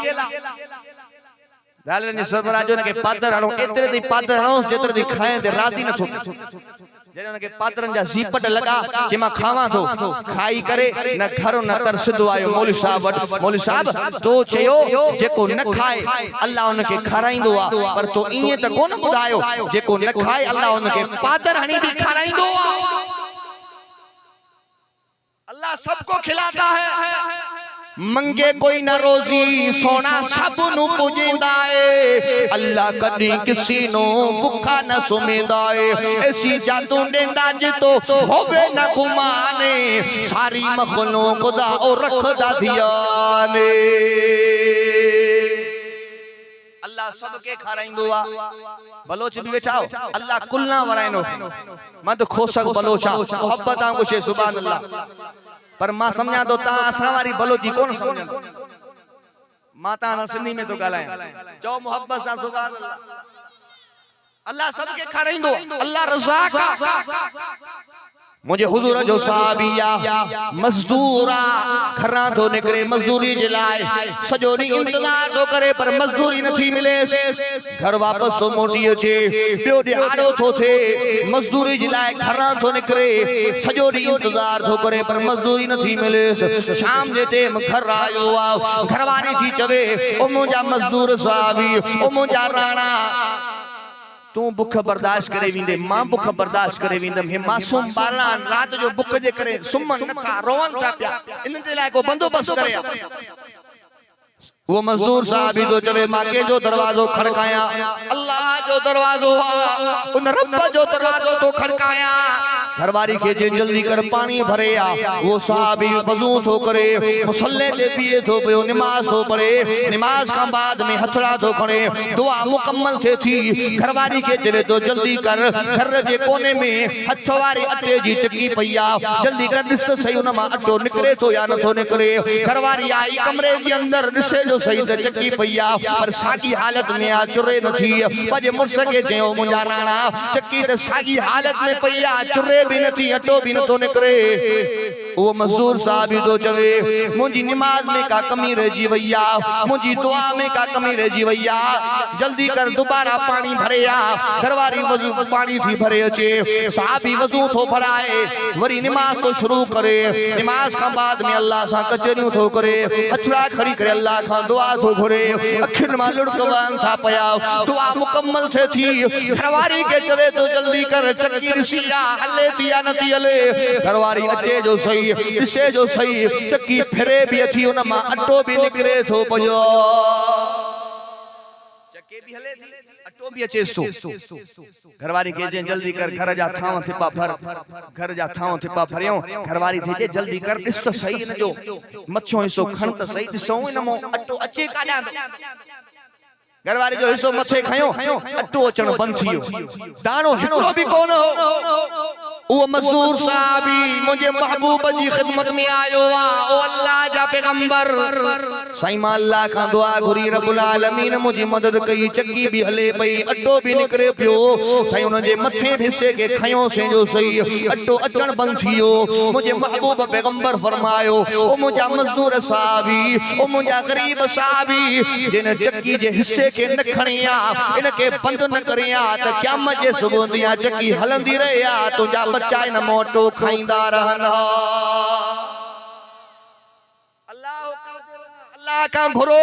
ढाड़े लंगे सरबरा जो ने के पादर हणो एतरे दी पादर हणो जेतरे दी खाए ते राजी न थो जेने के पात्रन जा जीपट लगा जेमा खावा थो खाई करे न घर न तर सिधो आयो मौलवी साहब तो चयो जेको न खाए अल्लाह उनके खाराइंदो आ पर तो इए त कोन बुधायो जेको न खाए अल्लाह उनके पादर हणी भी खाराइंदो आ अल्लाह सबको खिलाता है मंगे कोई न रोजी सोना सब नु पुजेंदा है अल्लाह कदी किसी नो भुखा न सुमेंदा है ऐसी जादू देंदा जे तो होवे न गुमाने सारी मखलूक दा और रखदा ध्याने अल्लाह सबके खाराइंदो आ बलोच भी बैठाओ अल्लाह कुलना वराइनो मत खोसक बलोचा मोहब्बत आ कुछ सुभान अल्लाह पर मां समझा तो ता असा वारी बलोची कोन समझ माता ना सिंधी में तो गालाए चो मोहब्बत सा सुभान अल्लाह अल्लाह सबके खाराइंदो अल्लाह रज़ाक मुझे हुजूर जो साहबिया मजदूरा घरां तो निकरे मजदूरी जिलाए सजो डी इंतजार तो करे पर मजदूरी नथी मिले घर वापस तो मोटी अचे पियो दिहाड़ो तो थे मजदूरी जिलाए घरां तो निकरे सजो डी इंतजार तो करे पर मजदूरी नथी मिले शाम जे टाइम घर आयो आ घरवारी थी चवे ओ मुंजा मजदूर साहबी ओ मुंजा राणा तू बुख बर्दाश्त करे विंदे मां बुख बर्दाश्त करे विंदम हे मासूम बाला रात जो बुख जे करे सुमन नथा रोवन था पिया इन जे लाए को बंदोबस्त करे वो मजदूर साहब ही तो चवे मां के जो दरवाजो खड़काया अल्लाह जो दरवाजो उन रब जो दरवाजो तो खड़काया घरवारी के जे जल्दी कर पानी भरे आ वो साहब ही वजू तो करे मुसल्ले ते पिए तो पियो नमाज तो पढ़े नमाज का बाद में हथड़ा तो खड़े दुआ मुकम्मल थे थी घरवारी के चवे तो जल्दी कर घर जे कोने में हथवारी अटे जी चक्की पईया जल्दी कर दिस तो सही उन मा अटो निकरे तो या न तो निकरे घरवारी आई कमरे जे अंदर दिसे जो सही से चक्की पईया पर सागी हालत में आ चुरे न थी पजे मुर्स के चयो मुंजा राणा चक्की ते सागी हालत में पईया चुरे भी नथी अटो भी न तो निकरे वो मजदूर साहब तो चवे मुझी नमाज में का कमी रही भैया मुझी दुआ में का कमी रही भैया जल्दी कर दोबारा पानी भरे आ घरवारी वजू पानी थी भरे अचे साहबी वजू तो भराए वरी नमाज तो शुरू करे नमाज का बाद में अल्लाह सा कचरियों तो करे हथड़ा खड़ी करे अल्लाह का दुआ तो घुरे अखिन मा लुड़कवान था पया दुआ मुकम्मल थे थी घरवारी के चवे तो जल्दी कर चक्की रसिया हले दिया नती हले घरवारी अचे जो सही इसे जो सही चक्की फिरे भी अथी उन मा अटो भी निकरे थो पयो चक्की भी हले थी अटो भी अचे तो घरवारी के जे जल्दी कर घर जा थाव थिपा भर घर जा थाव थिपा भरियो घरवारी थे जे जल्दी कर इस तो सही न जो मच्छो हिस्सो खण तो सही दिसो न मो अटो अचे काडा घरवारी जो हिस्सो मथे खयो अटो अचण बंद थियो दाणो हिकड़ो भी कोन हो वो मजदूर साहबी मुझे महबूब जी खिदमत में आयो वा ओ अल्लाह जा पैगंबर साईं मां अल्लाह का दुआ घुरी रब्बुल आलमीन मुझी मदद कई चक्की भी हले पई अटो भी निकरे पियो साईं उन जे मथे हिस्से के खयो से जो सही अटो अचण बंद थियो मुझे महबूब पैगंबर फरमायो ओ मुझा मजदूर साहबी ओ मुझा गरीब साहबी जिन चक्की जे हिस्से के न खणिया इनके बंद न करिया त क़यामत जे सुबह दिया चक्की हलंदी रहिया तुजा बच्चा न मोटो खाइंदा रहना अल्लाह का घुरो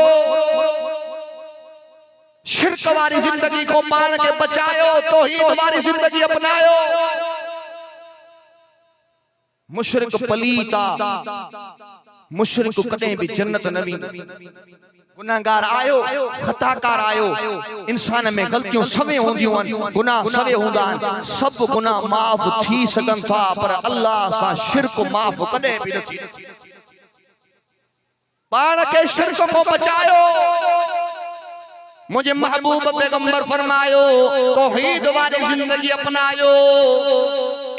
शिरक वाली जिंदगी को पाल के बचायो तौहीद वाली जिंदगी अपनायो मुशरिक पलीता मुशरिक कदे भी जन्नत न वी गुनाहगार आयो खताकार आयो इंसान में गलतियों सवे होंदियूं गुनाह सवे हुंदा सब गुनाह माफ थी सकन था पर अल्लाह सा शिरक माफ कदे भी न थी पाण के शिरक को बचायो मुझे महबूब पैगंबर फरमायो तौहीद वाली जिंदगी अपनायो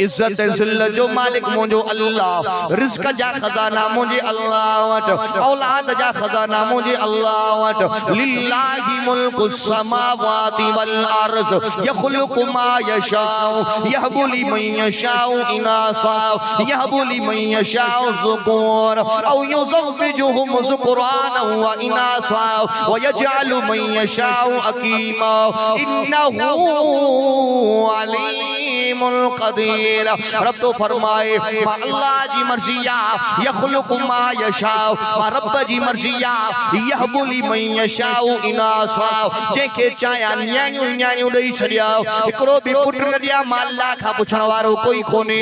इज्जत जिल्लत जो मालिक मुझो अल्लाह रिज़्क जा खजाना मुझे अल्लाह वट औलाद जा खजाना मुझे अल्लाह वट लिल्लाहि मुल्कु समावाति वल अर्ज़ यखलुकु मा यशाउ यहबु लिमन यशाउ इनासा यहबु लिमन यशाउ ज़ुकुर औ युज़व्विजुहुम ज़ुकुराना व इनासा व यजअलु मन यशाउ अकीमा इन्नहु अलीमुल कदीर रब तो फरमाए अल्लाह जी मर्जिया यखलुकु मा यशाउ रब जी मर्जिया यहबु लिमन यशाउ इनासा जेके चाया न्याणियूं न्याणियूं ॾेई छॾिया हिकिड़ो बि पुट न ॾिया मां अल्लाह खां पुछण वारो कोई कोन्हे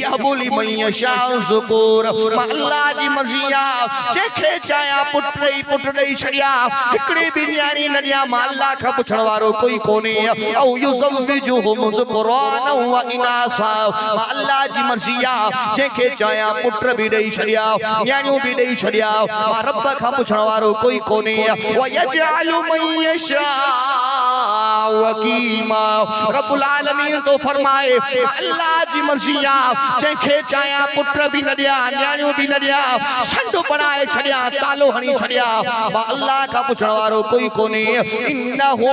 यहबु लिमन यशाउ ज़ुकुर अल्लाह जी मर्जिया जेके चाया पुट ॾेई छॾिया हिकिड़ी बि न्याणी न ॾिया मां अल्लाह खां पुछण वारो कोई कोन्हे औ युज़व्विजुहुम ज़ुकुराना व इनासा अल्लाह जी मर्जिया जेके चाया पुट भी ॾेई छॾिया न्याणियूं भी ॾेई छॾिया मां रब खां पुछण वारो कोई कोन्हे व यजअलु मन यशाउ अकीमा रब्बुल आलमीन तो फरमाए अल्लाह जी मर्जिया जेके चाया पुट भी न ॾिया न्याणियूं भी न ॾिया संड बनाए छॾिया तालो हणी छॾिया मां अल्लाह खां पुछण वारो कोई कोन्हे इन्नहु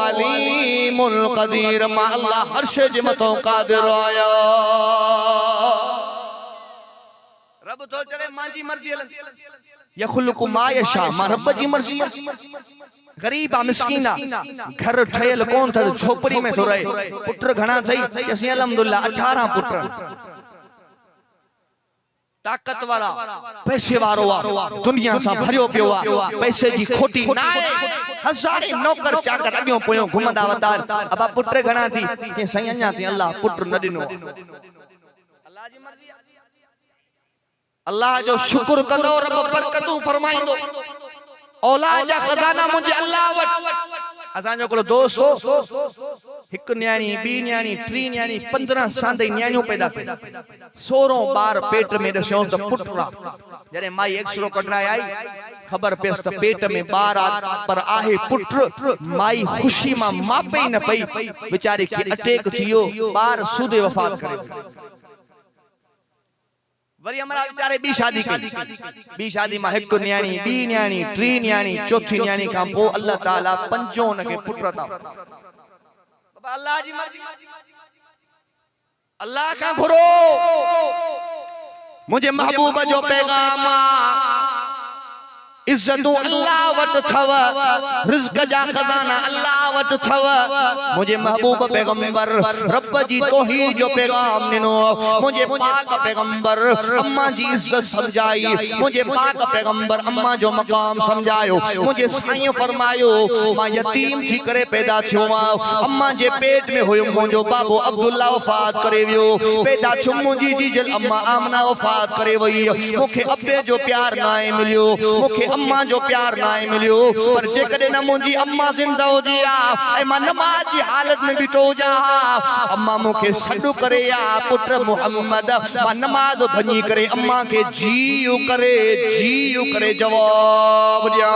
अलीमुल कदीर मां अल्लाह हर शइ जे मथां क़ादिर आहियां। पांजी मर्जी हलन यखलुकु मा यशा मां रब जी मर्जी गरीब आ मिस्कीन आ घर ठयल कोन थ झोपड़ी में तो रहे पुत्र घणा थई असी अल्हम्दुलिल्लाह 18 पुत्र ताकत वाला पैसे वारो आ दुनिया सा भरियो पियो आ पैसे जी खोटी ना हजारे नौकर चाकर अगियो पोयो घुमदा वदा अब पुत्र घणा थी के सही अञा थी अल्लाह पुत्र न दिनो अल्लाह जी मर्जी अल्लाह जो शुक्र कंदो रब बरकतू फरमाइंदो औलाद जा खजाना मुझे अल्लाह वट असा जो को दोस्त हो एक न्याणी बी न्याणी टी न्याणी 15 सांदई न्याणियों पैदा थे 16 बार पेट में दस्यों तो पुटरा जरे माई एक्सरो कढराय आई खबर पेस त पेट में बार पर आहे पुत्र माई खुशी मा मापे न पई बेचारी की अटैक थियो बार सूदे वफात करे वरी हमारा बेचारे बी शादी की बी शादी में एक न्याणी बी न्याणी टी न्याणी चौथी न्याणी का पो अल्लाह ताला पंजों के पुत्र ता बाबा अल्लाह जी मर्जी अल्लाह का घुरो मुझे महबूब जो पैगाम इज्जतू अल्लाह वट थव रिज़्क जा खजाना अल्लाह वट थव मुझे महबूब पैगंबर रब जी तौहीद जो पैगाम दिनो मुझे पाक पैगंबर अम्मा जी इज्जत समझाई मुझे पाक पैगंबर अम्मा जो मकाम समझायो मुझे साईं फरमायो मां यतीम थी करे पैदा थियो अम्मा जे पेट में होयो मुझो बाबो अब्दुल्ला वफात करे वियो पैदा थियो मुजी जी जल अम्मा आमना वफात करे वई मुखे अब्बे जो प्यार नाए मिलियो मुखे अम्मा जो प्यार ना मिलियो पर जे कदे न मुजी अम्मा जिंदा हो जिया ए मां नमाज की हालत में बिठो जा अम्मा मुखे सडू करे या पुत्र मोहम्मद मां नमाज भनी करे अम्मा के जीउ करे जवाब दिया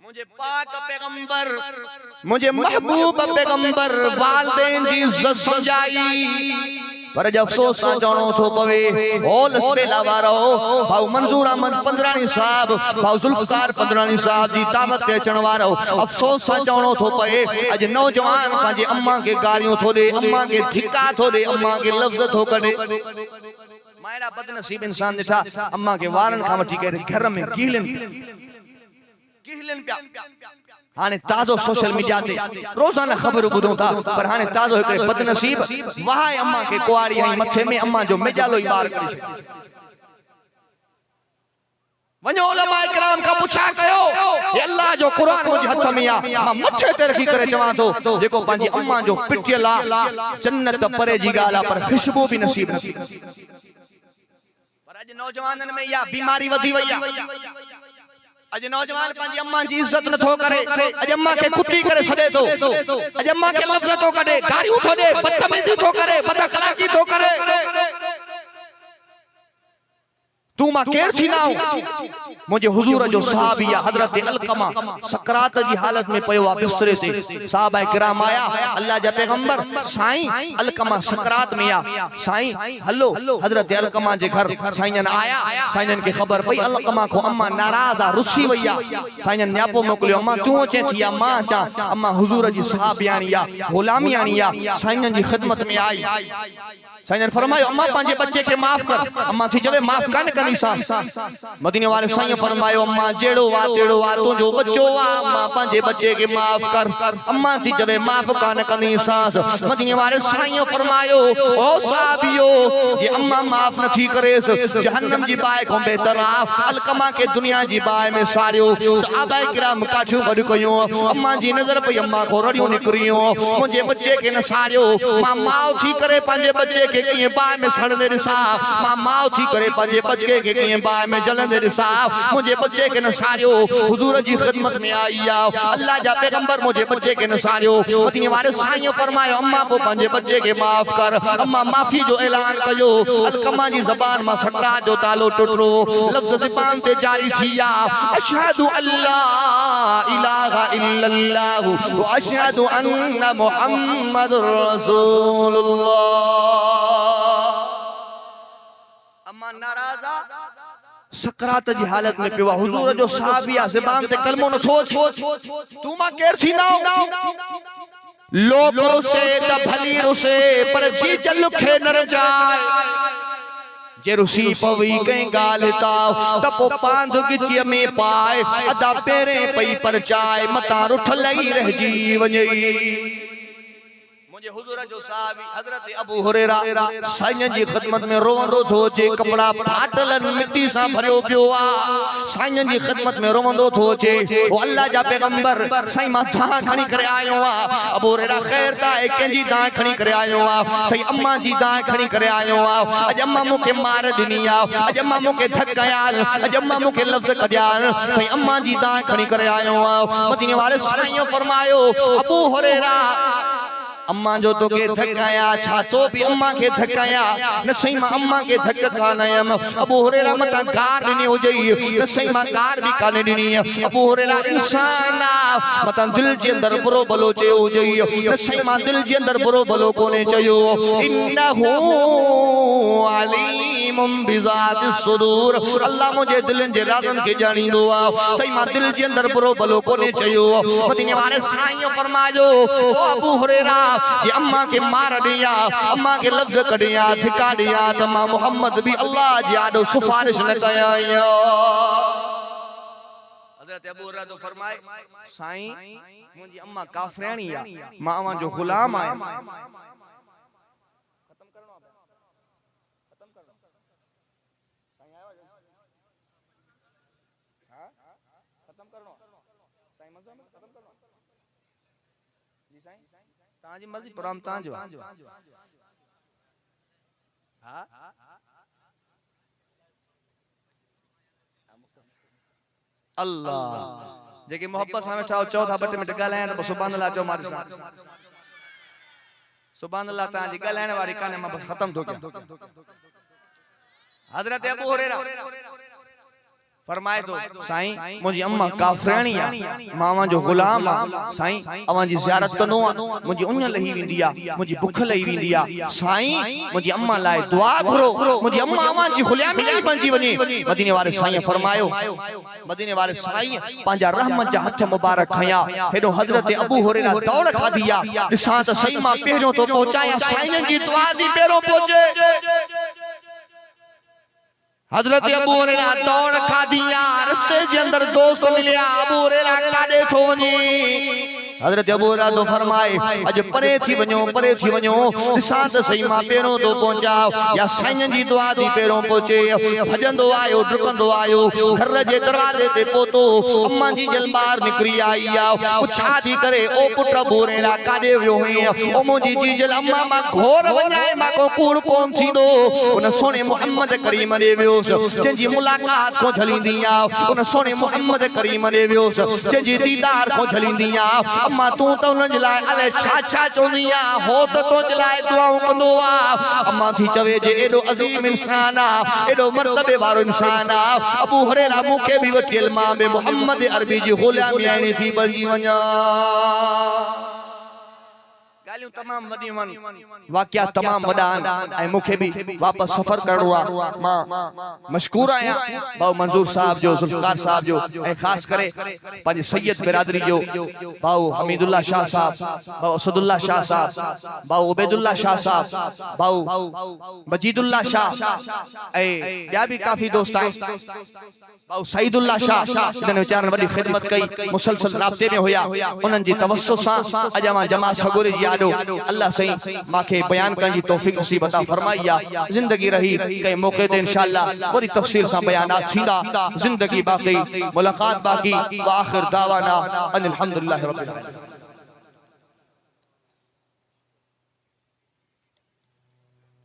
मुझे पाक पैगंबर मुझे महबूब पैगंबर वालिदैन जी इज्जत समझाई पर जब अफसोस चवणो थो पवे होल स्पेला वारो भाऊ मंजूर अहमद पंद्राणी साहब भाऊ जुल्फकार पंद्राणी साहब जी दावत ते अचण वारो अफसोस चवणो थो पवे अज नौजवान पांजे अम्मा के गारियों थो दे अम्मा के धिका थो दे अम्मा के लफ्ज थो कढे मायरा बदनसीब इंसान दिठा अम्मा के वारन खां वठी करे घर में कीलन पिया हाने ताजो सोशल मीडिया ते रोजाना खबर बुधो था पर हाने ताजो एक बदनसीब वहां अम्मा के कुआरी आई मथे में अम्मा जो मेजालो ही बार करी वञो उलमा इकराम का पुछा कयो ये अल्लाह जो कुरान मुझे हथ में आ मां मथे ते रखी करे चवा तो जेको पांजी अम्मा जो पिटियला जन्नत परे जी गाला पर खुशबू भी नसीब न पर अज नौजवानन में या बीमारी वधी वई अज नौजवान पांजी अम्मा जी इज्जत न थो करे अज अम्मा के कुटी करे सदे तो अज अम्मा के लफ्ज तो कढे गारियों थो दे बदतमीजी तो करे बदअखलाकी तो करे तू मां केर थी ना मुझे हुजूर जो सहाबिया हजरत अलकमा सकरात जी हालत में पयो आ बिस्तरे ते साहबा किराम आया अल्लाह जा पैगंबर साईं अलकमा सकरात में आ साईं हलो हजरत अलकमा जे घर साईं आया साईं के खबर पई अलकमा को अम्मा नाराज आ रुसी वया साईं न्यापो मोकलियो अम्मा तू अचे थी या मां चा अम्मा हुजूर जी सहाबियानी या गुलामियानी या साईं जी खिदमत में आई साईं फरमायो अम्मा पांजे बच्चे के माफ कर अम्मा थी जवे माफ कान कनी सा मदीने वाले साईं फरमायो अम्मा जेड़ो वा तेड़ो वा तो जो बच्चो वा अम्मा पांजे बच्चे के माफ कर अम्मा थी जवे माफ कान कनी सा मदीने वाले साईं फरमायो ओ साहबियो जे अम्मा माफ न थी करे जहन्नम जी बाय को बेहतर आ अलकमा के दुनिया जी बाय में सारियो सहाबा किराम काठियो गड कयो अम्मा जी नजर पई अम्मा को रडियो निकरियो मुझे बच्चे के न सारियो मां माओ थी करे पांजे बच्चे के किए बाय में सड़ने रिसा मां माओ थी करे पांजे बच्चे के किए बाय में जलने रिसा मुझे बच्चे के न सारियो हुजूर जी खिदमत में आई आ अल्लाह जा पैगंबर मुझे बच्चे के न सारियो मदीने वाले साईं फरमायो अम्मा को पांजे बच्चे के माफ कर अम्मा माफी जो ऐलान कयो अलकमा जी ज़बान मा सकरा जो तालो टुटरो लफ्ज ज़बान ते जारी थिया अशहदु अल्ला इलाहा इल्लल्लाह व अशहदु अन्ना मुहम्मदुर रसूलुल्लाह अम्मा नाराजा सकरात जी हालत में पिवा हुजूर जो सहाबिया ज़बान ते कलमो न थो तू मां केर थी ना लोग रुसे त भली रुसे पर जी जल खे न जाए जे रुसी पवी कई गाल ताव त पो पांध गिची में पाए अदा पेरे पई पर चाय मता रुठ लई रह जी वञई मुझे हुजूर जो साहबी हजरत अबू हुरैरा साईं जी खिदमत में रोवंदो थो जे कपड़ा फाटलन मिट्टी सा भरियो पियो आ साईं जी खिदमत में रोवंदो थो जे ओ अल्लाह जा पैगंबर साईं मां दां खणी करे आयो आ अबू हुरैरा खैर ता कंजी दां खणी करे आयो आ साईं अम्मा जी दां खणी करे आयो आ अज अम्मा मुके मार दिनी आ अज अम्मा मुके धकायाल अज अम्मा मुके लफ्ज कढियाल साईं अम्मा जी दां खणी करे आयो आ मदीने वाले साईं फरमायो अबू हुरैरा अम्मा जो तो के धकाया छा तो भी अम्मा के धकाया न सही मां अम्मा के धक खानयम अबू हुरैरा मता गार दिनी हो जई न सही मां गार भी काने दिनी अबू हुरैरा इंसान मता दिल जे अंदर बुरो भलो चयो हो जई न सही मां दिल जे अंदर बुरो भलो कोने चयो इन्नहु अलीमुम बिज़ात सुदूर अल्लाह मुझे दिलन जे राज़न के जानींदो आ सही मां दिल जे अंदर बुरो भलो कोने चयो मदीने वाले साईं फरमायो ओ अबू हुरैरा जे अम्मा के मार दिया अम्मा के लफ्ज कढिया धिका दिया त मां मोहम्मद भी अल्लाह जी आडो सिफारिश न कया हजरत अबू हुरैरा तो फरमाए साईं मुंजी अम्मा काफरानी आ मां अवां जो गुलाम आया ताजी मर्जी प्रोग्राम तांजो हां अल्लाह जेके मोहब्बत सां वेठा चौथा बट मिनट ॻाल्हाइण त सुभान अल्लाह चो मारे सां सुभान अल्लाह ताजी ॻाल्हाइण वारी काने मां बस खत्म थो कयां हजरत अबू हुरैरा फरमाए तो साईं मुझी अम्मा काफरानी आ मावा जो गुलाम आ साईं अवां जी ज़ियारत कंदो आ मुझी उन लही विंदी आ मुझी भूख लही विंदी आ साईं मुझी अम्मा लाए दुआ घुरो मुझी अम्मा अवां जी गुलामी नहीं बणजी वनी मदीने वाले साईं फरमायो मदीने वाले साईं पांजा रहमत जा हथ मुबारक खया हेडो हजरत अबू हुरैरा दौड़ खादी आ दिसा त सही मां पहिरियों तो पहुंचाया साईं जी दुआ दी पहिरियों पहुंचे हजरत अबू हुरैरा दौड़ खादिया रस्ते जे अंदर दोस्त मिलिया अबू हुरैरा काडे थो वनी हजरत अबू हुरैरा तो फरमाए अज परे थी वणो दिसा त सही मां पहिरों तो पहुंचा या साईं जी दुआ दी पहिरों पहुंचे भजंदो आयो डुकंदो आयो घर जे दरवाजे ते पहुतो अम्मा जी जलबार निकरी आई आ पुछा दी करे ओ पुट अबू हुरैरा काडे वियो है ओ मुजी जी जल अम्मा मां घोर वञाए मां को कूड़ कोन थींदो उन सोने मोहम्मद करीम ने वियो जंजी मुलाकात को झलींदी आ उन सोने मोहम्मद करीम ने वियो जंजी दीदार को झलींदी आ अम्मा तू तो उन जलाए अले छा चोंदी आ हो तो तो जलाए दुआऊं कंदो आ अम्मा थी चवे जे एडो अजीम इंसान आ एडो मर्तबे वारो इंसान आ अबू हुरैरा मुखे भी वटियल मां बे मोहम्मद अरबी जी गुलामी आनी थी बणजी वञा गालियों तमाम वडी वन वाकया तमाम वडा ऐ मुखे भी वापस सफर करणो आ मां मशकूर आया बाऊ मंजूर साहब जो जुल्फकार साहब जो ऐ खास करे पंज सैयद बिरादरी जो बाऊ हमीदुल्लाह शाह साहब बाऊ असदुल्लाह शाह साहब बाऊ उबैदुल्लाह शाह साहब बाऊ मजीदुल्लाह शाह ऐ या भी काफी दोस्त आए बाऊ सईदुल्लाह शाह इन्हनि वीचारनि वडी खिदमत कई मुसलसल राब्ते में हुया उन्हनि जी तवस्सुस सां अज मां जमा सगुर जी अल्लाह सही माखे बयान करने की तौफीक नसीब अता फरमाइया जिंदगी रही कई मौके ते इंशाअल्लाह वरी तफसील सा बयानात थींदा जिंदगी बाकी मुलाकात बाकी व आखिर दावाना अनिल हम्दुलिल्लाहि रब्बिल आलमीन।